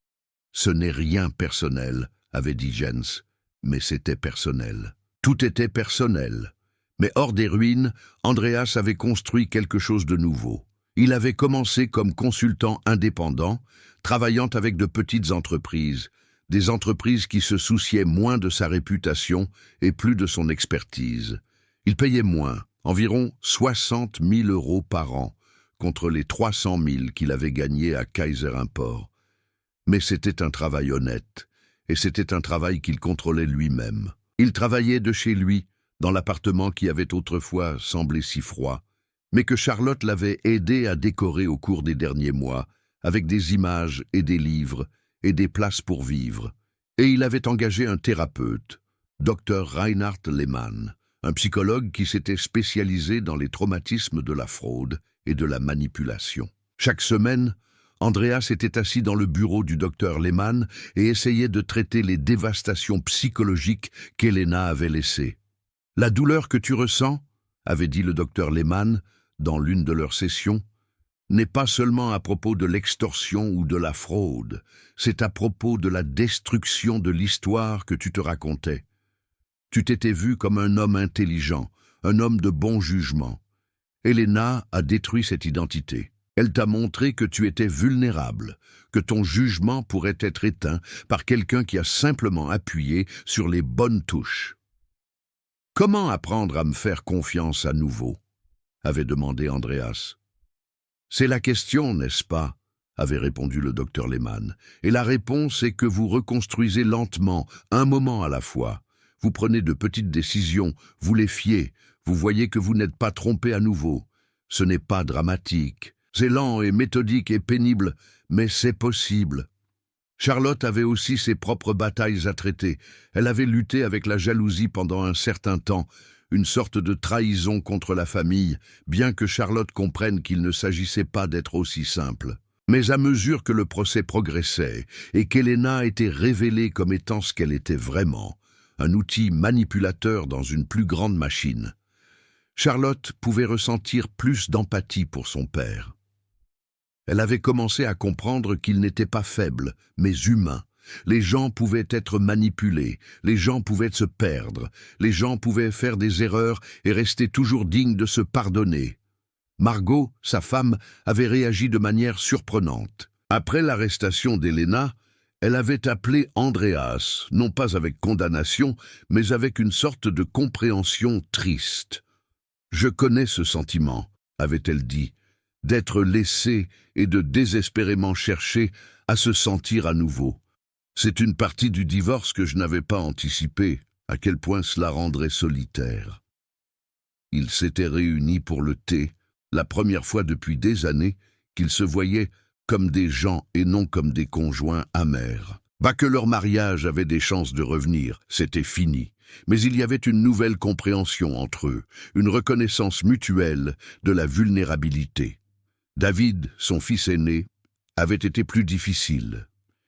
« Ce n'est rien personnel », avait dit Jens, mais c'était personnel. Tout était personnel. Mais hors des ruines, Andreas avait construit quelque chose de nouveau. Il avait commencé comme consultant indépendant, travaillant avec de petites entreprises, des entreprises qui se souciaient moins de sa réputation et plus de son expertise. Il payait moins, environ 60 000 € par an, contre les 300 000 qu'il avait gagnés à Kaiser Import. Mais c'était un travail honnête, et c'était un travail qu'il contrôlait lui-même. Il travaillait de chez lui, dans l'appartement qui avait autrefois semblé si froid, mais que Charlotte l'avait aidé à décorer au cours des derniers mois, avec des images et des livres et des places pour vivre. Et il avait engagé un thérapeute, Dr Reinhard Lehmann, un psychologue qui s'était spécialisé dans les traumatismes de la fraude et de la manipulation. Chaque semaine, Andreas était assis dans le bureau du docteur Lehmann et essayait de traiter les dévastations psychologiques qu'Elena avait laissées. « La douleur que tu ressens, » avait dit le docteur Lehmann dans l'une de leurs sessions, « n'est pas seulement à propos de l'extorsion ou de la fraude, c'est à propos de la destruction de l'histoire que tu te racontais. Tu t'étais vu comme un homme intelligent, un homme de bon jugement. Elena a détruit cette identité. Elle t'a montré que tu étais vulnérable, que ton jugement pourrait être éteint par quelqu'un qui a simplement appuyé sur les bonnes touches. » « Comment apprendre à me faire confiance à nouveau ?» avait demandé Andreas. « C'est la question, n'est-ce pas ?» avait répondu le docteur Lehmann. « Et la réponse est que vous reconstruisez lentement, un moment à la fois. Vous prenez de petites décisions, vous les fiez, vous voyez que vous n'êtes pas trompé à nouveau. Ce n'est pas dramatique. C'est lent et méthodique et pénible, mais c'est possible. » Charlotte avait aussi ses propres batailles à traiter. Elle avait lutté avec la jalousie pendant un certain temps, une sorte de trahison contre la famille, bien que Charlotte comprenne qu'il ne s'agissait pas d'être aussi simple. Mais à mesure que le procès progressait et qu'Elena était révélée comme étant ce qu'elle était vraiment, un outil manipulateur dans une plus grande machine, Charlotte pouvait ressentir plus d'empathie pour son père. Elle avait commencé à comprendre qu'il n'était pas faible, mais humain. Les gens pouvaient être manipulés, les gens pouvaient se perdre, les gens pouvaient faire des erreurs et rester toujours dignes de se pardonner. Margot, sa femme, avait réagi de manière surprenante. Après l'arrestation d'Elena, elle avait appelé Andreas, non pas avec condamnation, mais avec une sorte de compréhension triste. « Je connais ce sentiment », avait-elle dit, d'être laissée et de désespérément chercher à se sentir à nouveau. C'est une partie du divorce que je n'avais pas anticipé, à quel point cela rendrait solitaire. Ils s'étaient réunis pour le thé, la première fois depuis des années qu'ils se voyaient comme des gens et non comme des conjoints amers. Pas que leur mariage avait des chances de revenir, c'était fini. Mais il y avait une nouvelle compréhension entre eux, une reconnaissance mutuelle de la vulnérabilité. David, son fils aîné, avait été plus difficile.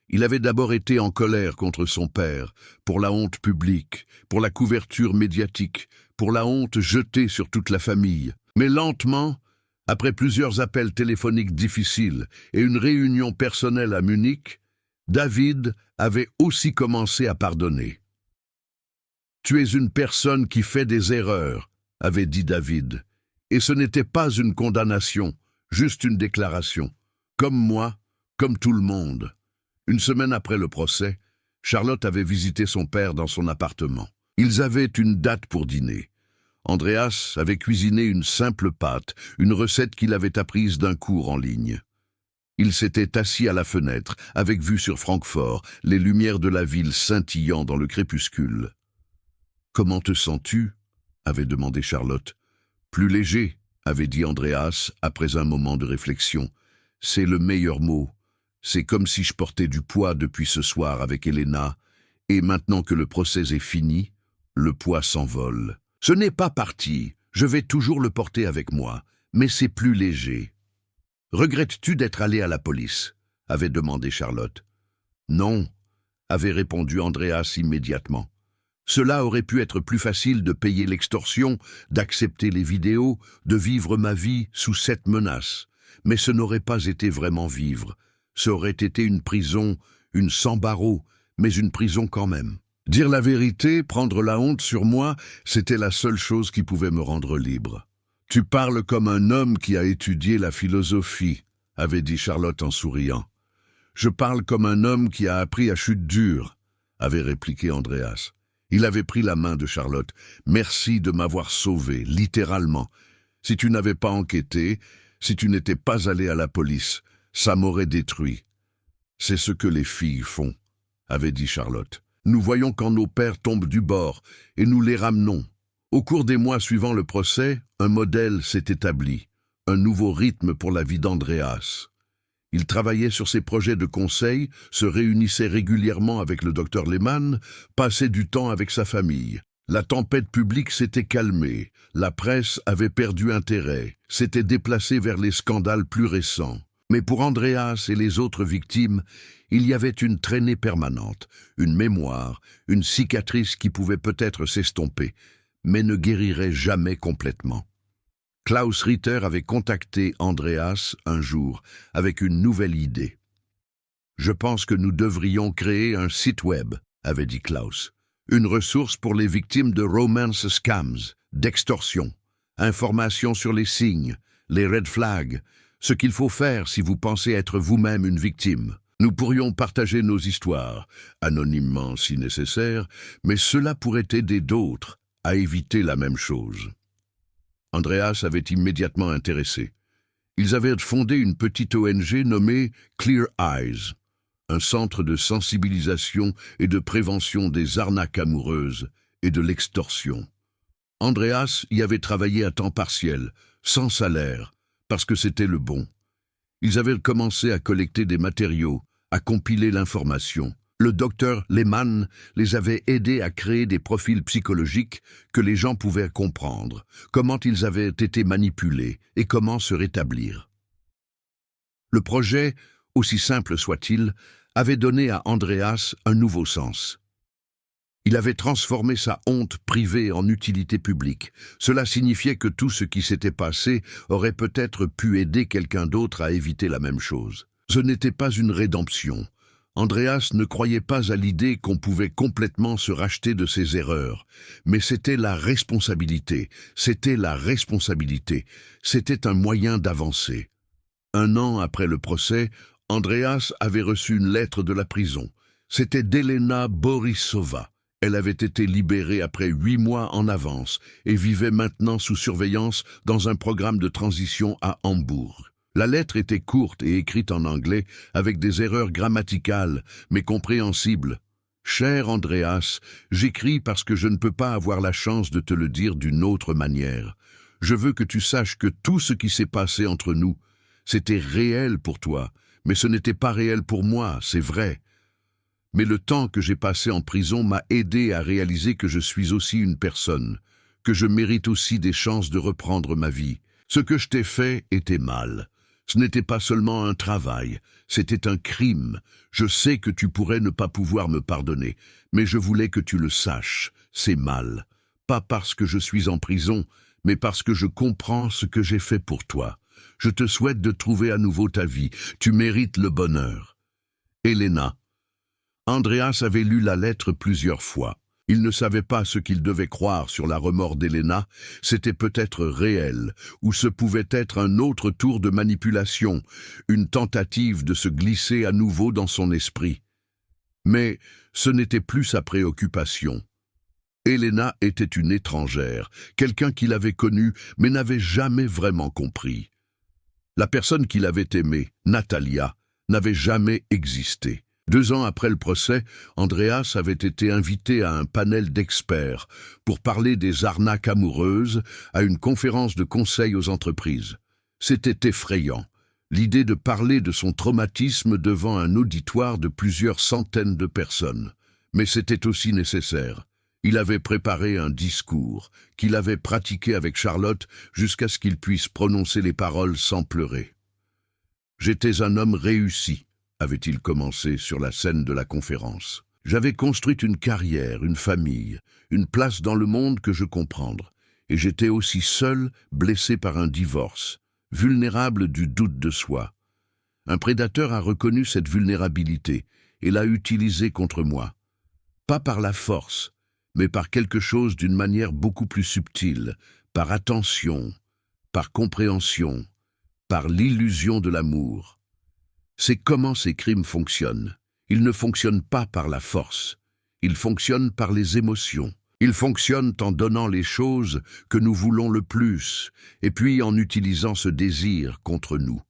Il avait d'abord été en colère contre son père, pour la honte publique, pour la couverture médiatique, pour la honte jetée sur toute la famille. Mais lentement, après plusieurs appels téléphoniques difficiles et une réunion personnelle à Munich, David avait aussi commencé à pardonner. « Tu es une personne qui fait des erreurs », avait dit David, et ce n'était pas une condamnation, juste une déclaration. Comme moi, comme tout le monde. Une semaine après le procès, Charlotte avait visité son père dans son appartement. Ils avaient une date pour dîner. Andreas avait cuisiné une simple pâte, une recette qu'il avait apprise d'un cours en ligne. Il s'était assis à la fenêtre, avec vue sur Francfort, les lumières de la ville scintillant dans le crépuscule. « Comment te sens-tu » avait demandé Charlotte. « Plus léger » avait dit Andreas après un moment de réflexion. « C'est le meilleur mot. C'est comme si je portais du poids depuis ce soir avec Elena, et maintenant que le procès est fini, le poids s'envole. Ce n'est pas parti, je vais toujours le porter avec moi, mais c'est plus léger. »« Regrettes-tu d'être allé à la police » avait demandé Charlotte. « Non » avait répondu Andreas immédiatement. Cela aurait pu être plus facile de payer l'extorsion, d'accepter les vidéos, de vivre ma vie sous cette menace. Mais ce n'aurait pas été vraiment vivre. Ça aurait été une prison, une sans barreaux, mais une prison quand même. Dire la vérité, prendre la honte sur moi, c'était la seule chose qui pouvait me rendre libre. « Tu parles comme un homme qui a étudié la philosophie », avait dit Charlotte en souriant. « Je parle comme un homme qui a appris à chute dure », avait répliqué Andreas. Il avait pris la main de Charlotte. « Merci de m'avoir sauvé, littéralement. Si tu n'avais pas enquêté, si tu n'étais pas allé à la police, ça m'aurait détruit. »« C'est ce que les filles font, » avait dit Charlotte. « Nous voyons quand nos pères tombent du bord, et nous les ramenons. » Au cours des mois suivant le procès, un modèle s'est établi, un nouveau rythme pour la vie d'Andreas. Il travaillait sur ses projets de conseil, se réunissait régulièrement avec le docteur Lehmann, passait du temps avec sa famille. La tempête publique s'était calmée, la presse avait perdu intérêt, s'était déplacée vers les scandales plus récents. Mais pour Andreas et les autres victimes, il y avait une traînée permanente, une mémoire, une cicatrice qui pouvait peut-être s'estomper, mais ne guérirait jamais complètement. Klaus Ritter avait contacté Andreas un jour avec une nouvelle idée. « Je pense que nous devrions créer un site web », avait dit Klaus. « Une ressource pour les victimes de romance scams, d'extorsion, informations sur les signes, les red flags, ce qu'il faut faire si vous pensez être vous-même une victime. Nous pourrions partager nos histoires, anonymement si nécessaire, mais cela pourrait aider d'autres à éviter la même chose. » Andreas avait immédiatement intéressé. Ils avaient fondé une petite ONG nommée Clear Eyes, un centre de sensibilisation et de prévention des arnaques amoureuses et de l'extorsion. Andreas y avait travaillé à temps partiel, sans salaire, parce que c'était le bon. Ils avaient commencé à collecter des matériaux, à compiler l'information. Le docteur Lehmann les avait aidés à créer des profils psychologiques que les gens pouvaient comprendre, comment ils avaient été manipulés et comment se rétablir. Le projet, aussi simple soit-il, avait donné à Andreas un nouveau sens. Il avait transformé sa honte privée en utilité publique. Cela signifiait que tout ce qui s'était passé aurait peut-être pu aider quelqu'un d'autre à éviter la même chose. Ce n'était pas une rédemption. Andreas ne croyait pas à l'idée qu'on pouvait complètement se racheter de ses erreurs. Mais c'était la responsabilité. C'était un moyen d'avancer. 1 an après le procès, Andreas avait reçu une lettre de la prison. C'était d'Elena Borisova. Elle avait été libérée après 8 mois en avance et vivait maintenant sous surveillance dans un programme de transition à Hambourg. La lettre était courte et écrite en anglais avec des erreurs grammaticales mais compréhensibles. « Cher Andreas, j'écris parce que je ne peux pas avoir la chance de te le dire d'une autre manière. Je veux que tu saches que tout ce qui s'est passé entre nous, c'était réel pour toi, mais ce n'était pas réel pour moi, c'est vrai. Mais le temps que j'ai passé en prison m'a aidé à réaliser que je suis aussi une personne, que je mérite aussi des chances de reprendre ma vie. Ce que je t'ai fait était mal. Ce n'était pas seulement un travail, c'était un crime. Je sais que tu pourrais ne pas pouvoir me pardonner, mais je voulais que tu le saches, c'est mal. Pas parce que je suis en prison, mais parce que je comprends ce que j'ai fait pour toi. Je te souhaite de trouver à nouveau ta vie, tu mérites le bonheur. Elena. Andreas avait lu la lettre plusieurs fois. Il ne savait pas ce qu'il devait croire sur la remords d'Elena. C'était peut-être réel, ou ce pouvait être un autre tour de manipulation, une tentative de se glisser à nouveau dans son esprit. Mais ce n'était plus sa préoccupation. Elena était une étrangère, quelqu'un qu'il avait connu mais n'avait jamais vraiment compris. La personne qu'il avait aimée, Natalia, n'avait jamais existé. 2 ans après le procès, Andreas avait été invité à un panel d'experts pour parler des arnaques amoureuses à une conférence de conseil aux entreprises. C'était effrayant, l'idée de parler de son traumatisme devant un auditoire de plusieurs centaines de personnes. Mais c'était aussi nécessaire. Il avait préparé un discours qu'il avait pratiqué avec Charlotte jusqu'à ce qu'il puisse prononcer les paroles sans pleurer. « J'étais un homme réussi », avait-il commencé sur la scène de la conférence. « J'avais construit une carrière, une famille, une place dans le monde que je comprendre, et j'étais aussi seul, blessé par un divorce, vulnérable du doute de soi. Un prédateur a reconnu cette vulnérabilité et l'a utilisée contre moi. Pas par la force, mais par quelque chose d'une manière beaucoup plus subtile, par attention, par compréhension, par l'illusion de l'amour. C'est comment ces crimes fonctionnent. Ils ne fonctionnent pas par la force. Ils fonctionnent par les émotions. Ils fonctionnent en donnant les choses que nous voulons le plus, et puis en utilisant ce désir contre nous. »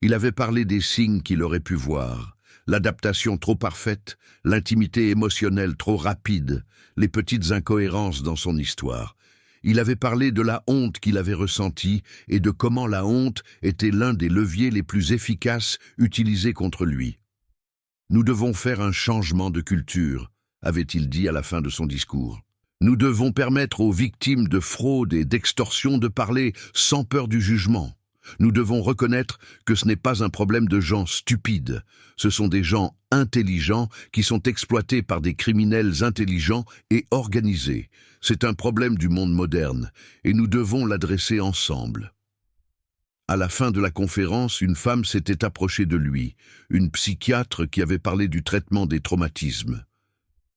Il avait parlé des signes qu'il aurait pu voir. L'adaptation trop parfaite, l'intimité émotionnelle trop rapide, les petites incohérences dans son histoire. Il avait parlé de la honte qu'il avait ressentie et de comment la honte était l'un des leviers les plus efficaces utilisés contre lui. « Nous devons faire un changement de culture », avait-il dit à la fin de son discours. « Nous devons permettre aux victimes de fraude et d'extorsion de parler sans peur du jugement. Nous devons reconnaître que ce n'est pas un problème de gens stupides. Ce sont des gens intelligents qui sont exploités par des criminels intelligents et organisés. C'est un problème du monde moderne, et nous devons l'adresser ensemble. » À la fin de la conférence, une femme s'était approchée de lui, une psychiatre qui avait parlé du traitement des traumatismes.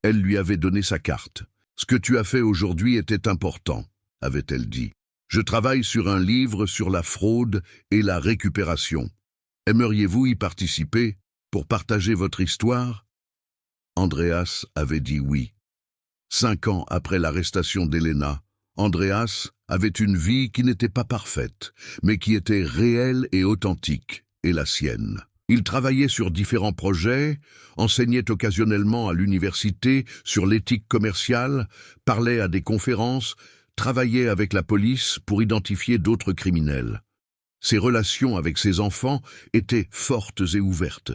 Elle lui avait donné sa carte. « Ce que tu as fait aujourd'hui était important », avait-elle dit. « Je travaille sur un livre sur la fraude et la récupération. Aimeriez-vous y participer pour partager votre histoire ?» Andreas avait dit oui. 5 ans après l'arrestation d'Elena, Andreas avait une vie qui n'était pas parfaite, mais qui était réelle et authentique, et la sienne. Il travaillait sur différents projets, enseignait occasionnellement à l'université sur l'éthique commerciale, parlait à des conférences, travaillait avec la police pour identifier d'autres criminels. Ses relations avec ses enfants étaient fortes et ouvertes.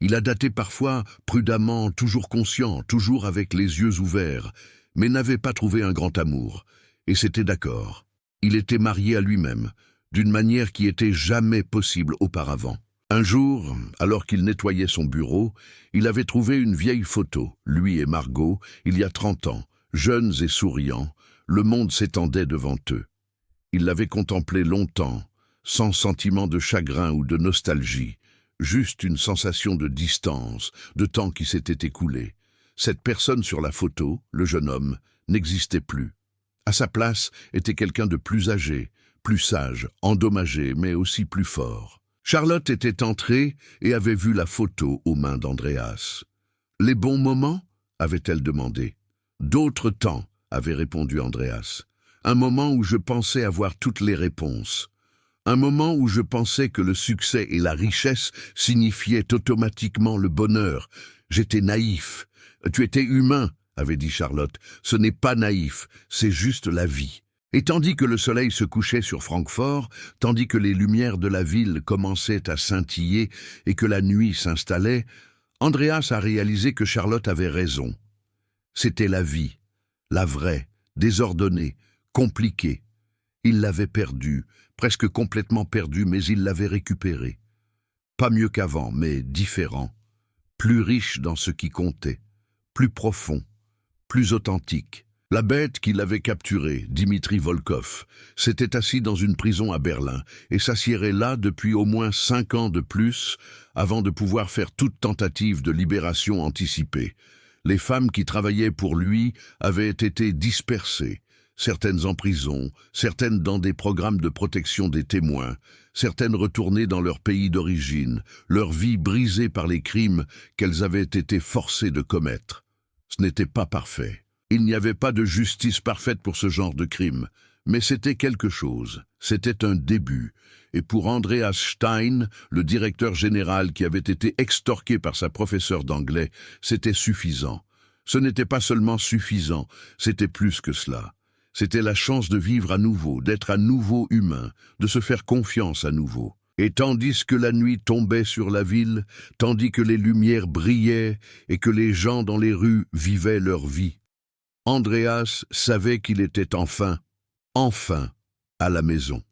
Il a daté parfois prudemment, toujours conscient, toujours avec les yeux ouverts, mais n'avait pas trouvé un grand amour, et c'était d'accord. Il était marié à lui-même, d'une manière qui était jamais possible auparavant. Un jour, alors qu'il nettoyait son bureau, il avait trouvé une vieille photo, lui et Margot, il y a 30 ans, jeunes et souriants, le monde s'étendait devant eux. Il l'avait contemplée longtemps, sans sentiment de chagrin ou de nostalgie, juste une sensation de distance, de temps qui s'était écoulé. Cette personne sur la photo, le jeune homme, n'existait plus. À sa place était quelqu'un de plus âgé, plus sage, endommagé, mais aussi plus fort. Charlotte était entrée et avait vu la photo aux mains d'Andreas. « Les bons moments » avait-elle demandé. « D'autres temps » avait répondu Andreas. « Un moment où je pensais avoir toutes les réponses. Un moment où je pensais que le succès et la richesse signifiaient automatiquement le bonheur. J'étais naïf. Tu étais humain, avait dit Charlotte. Ce n'est pas naïf, c'est juste la vie. Et tandis que le soleil se couchait sur Francfort, tandis que les lumières de la ville commençaient à scintiller et que la nuit s'installait, Andreas a réalisé que Charlotte avait raison. C'était la vie, la vraie, désordonnée, compliquée. Il l'avait perdue, presque complètement perdue, mais il l'avait récupérée. Pas mieux qu'avant, mais différent. Plus riche dans ce qui comptait, plus profond, plus authentique. La bête qui l'avait capturé, Dimitri Volkov, s'était assis dans une prison à Berlin et s'assiérait là depuis au moins 5 ans de plus avant de pouvoir faire toute tentative de libération anticipée. Les femmes qui travaillaient pour lui avaient été dispersées, certaines en prison, certaines dans des programmes de protection des témoins, certaines retournées dans leur pays d'origine, leur vie brisée par les crimes qu'elles avaient été forcées de commettre. Ce n'était pas parfait. Il n'y avait pas de justice parfaite pour ce genre de crime, mais c'était quelque chose, c'était un début. Et pour Andreas Stein, le directeur général qui avait été extorqué par sa professeure d'anglais, c'était suffisant. Ce n'était pas seulement suffisant, c'était plus que cela. C'était la chance de vivre à nouveau, d'être à nouveau humain, de se faire confiance à nouveau. Et tandis que la nuit tombait sur la ville, tandis que les lumières brillaient et que les gens dans les rues vivaient leur vie, Andreas savait qu'il était enfin à la maison.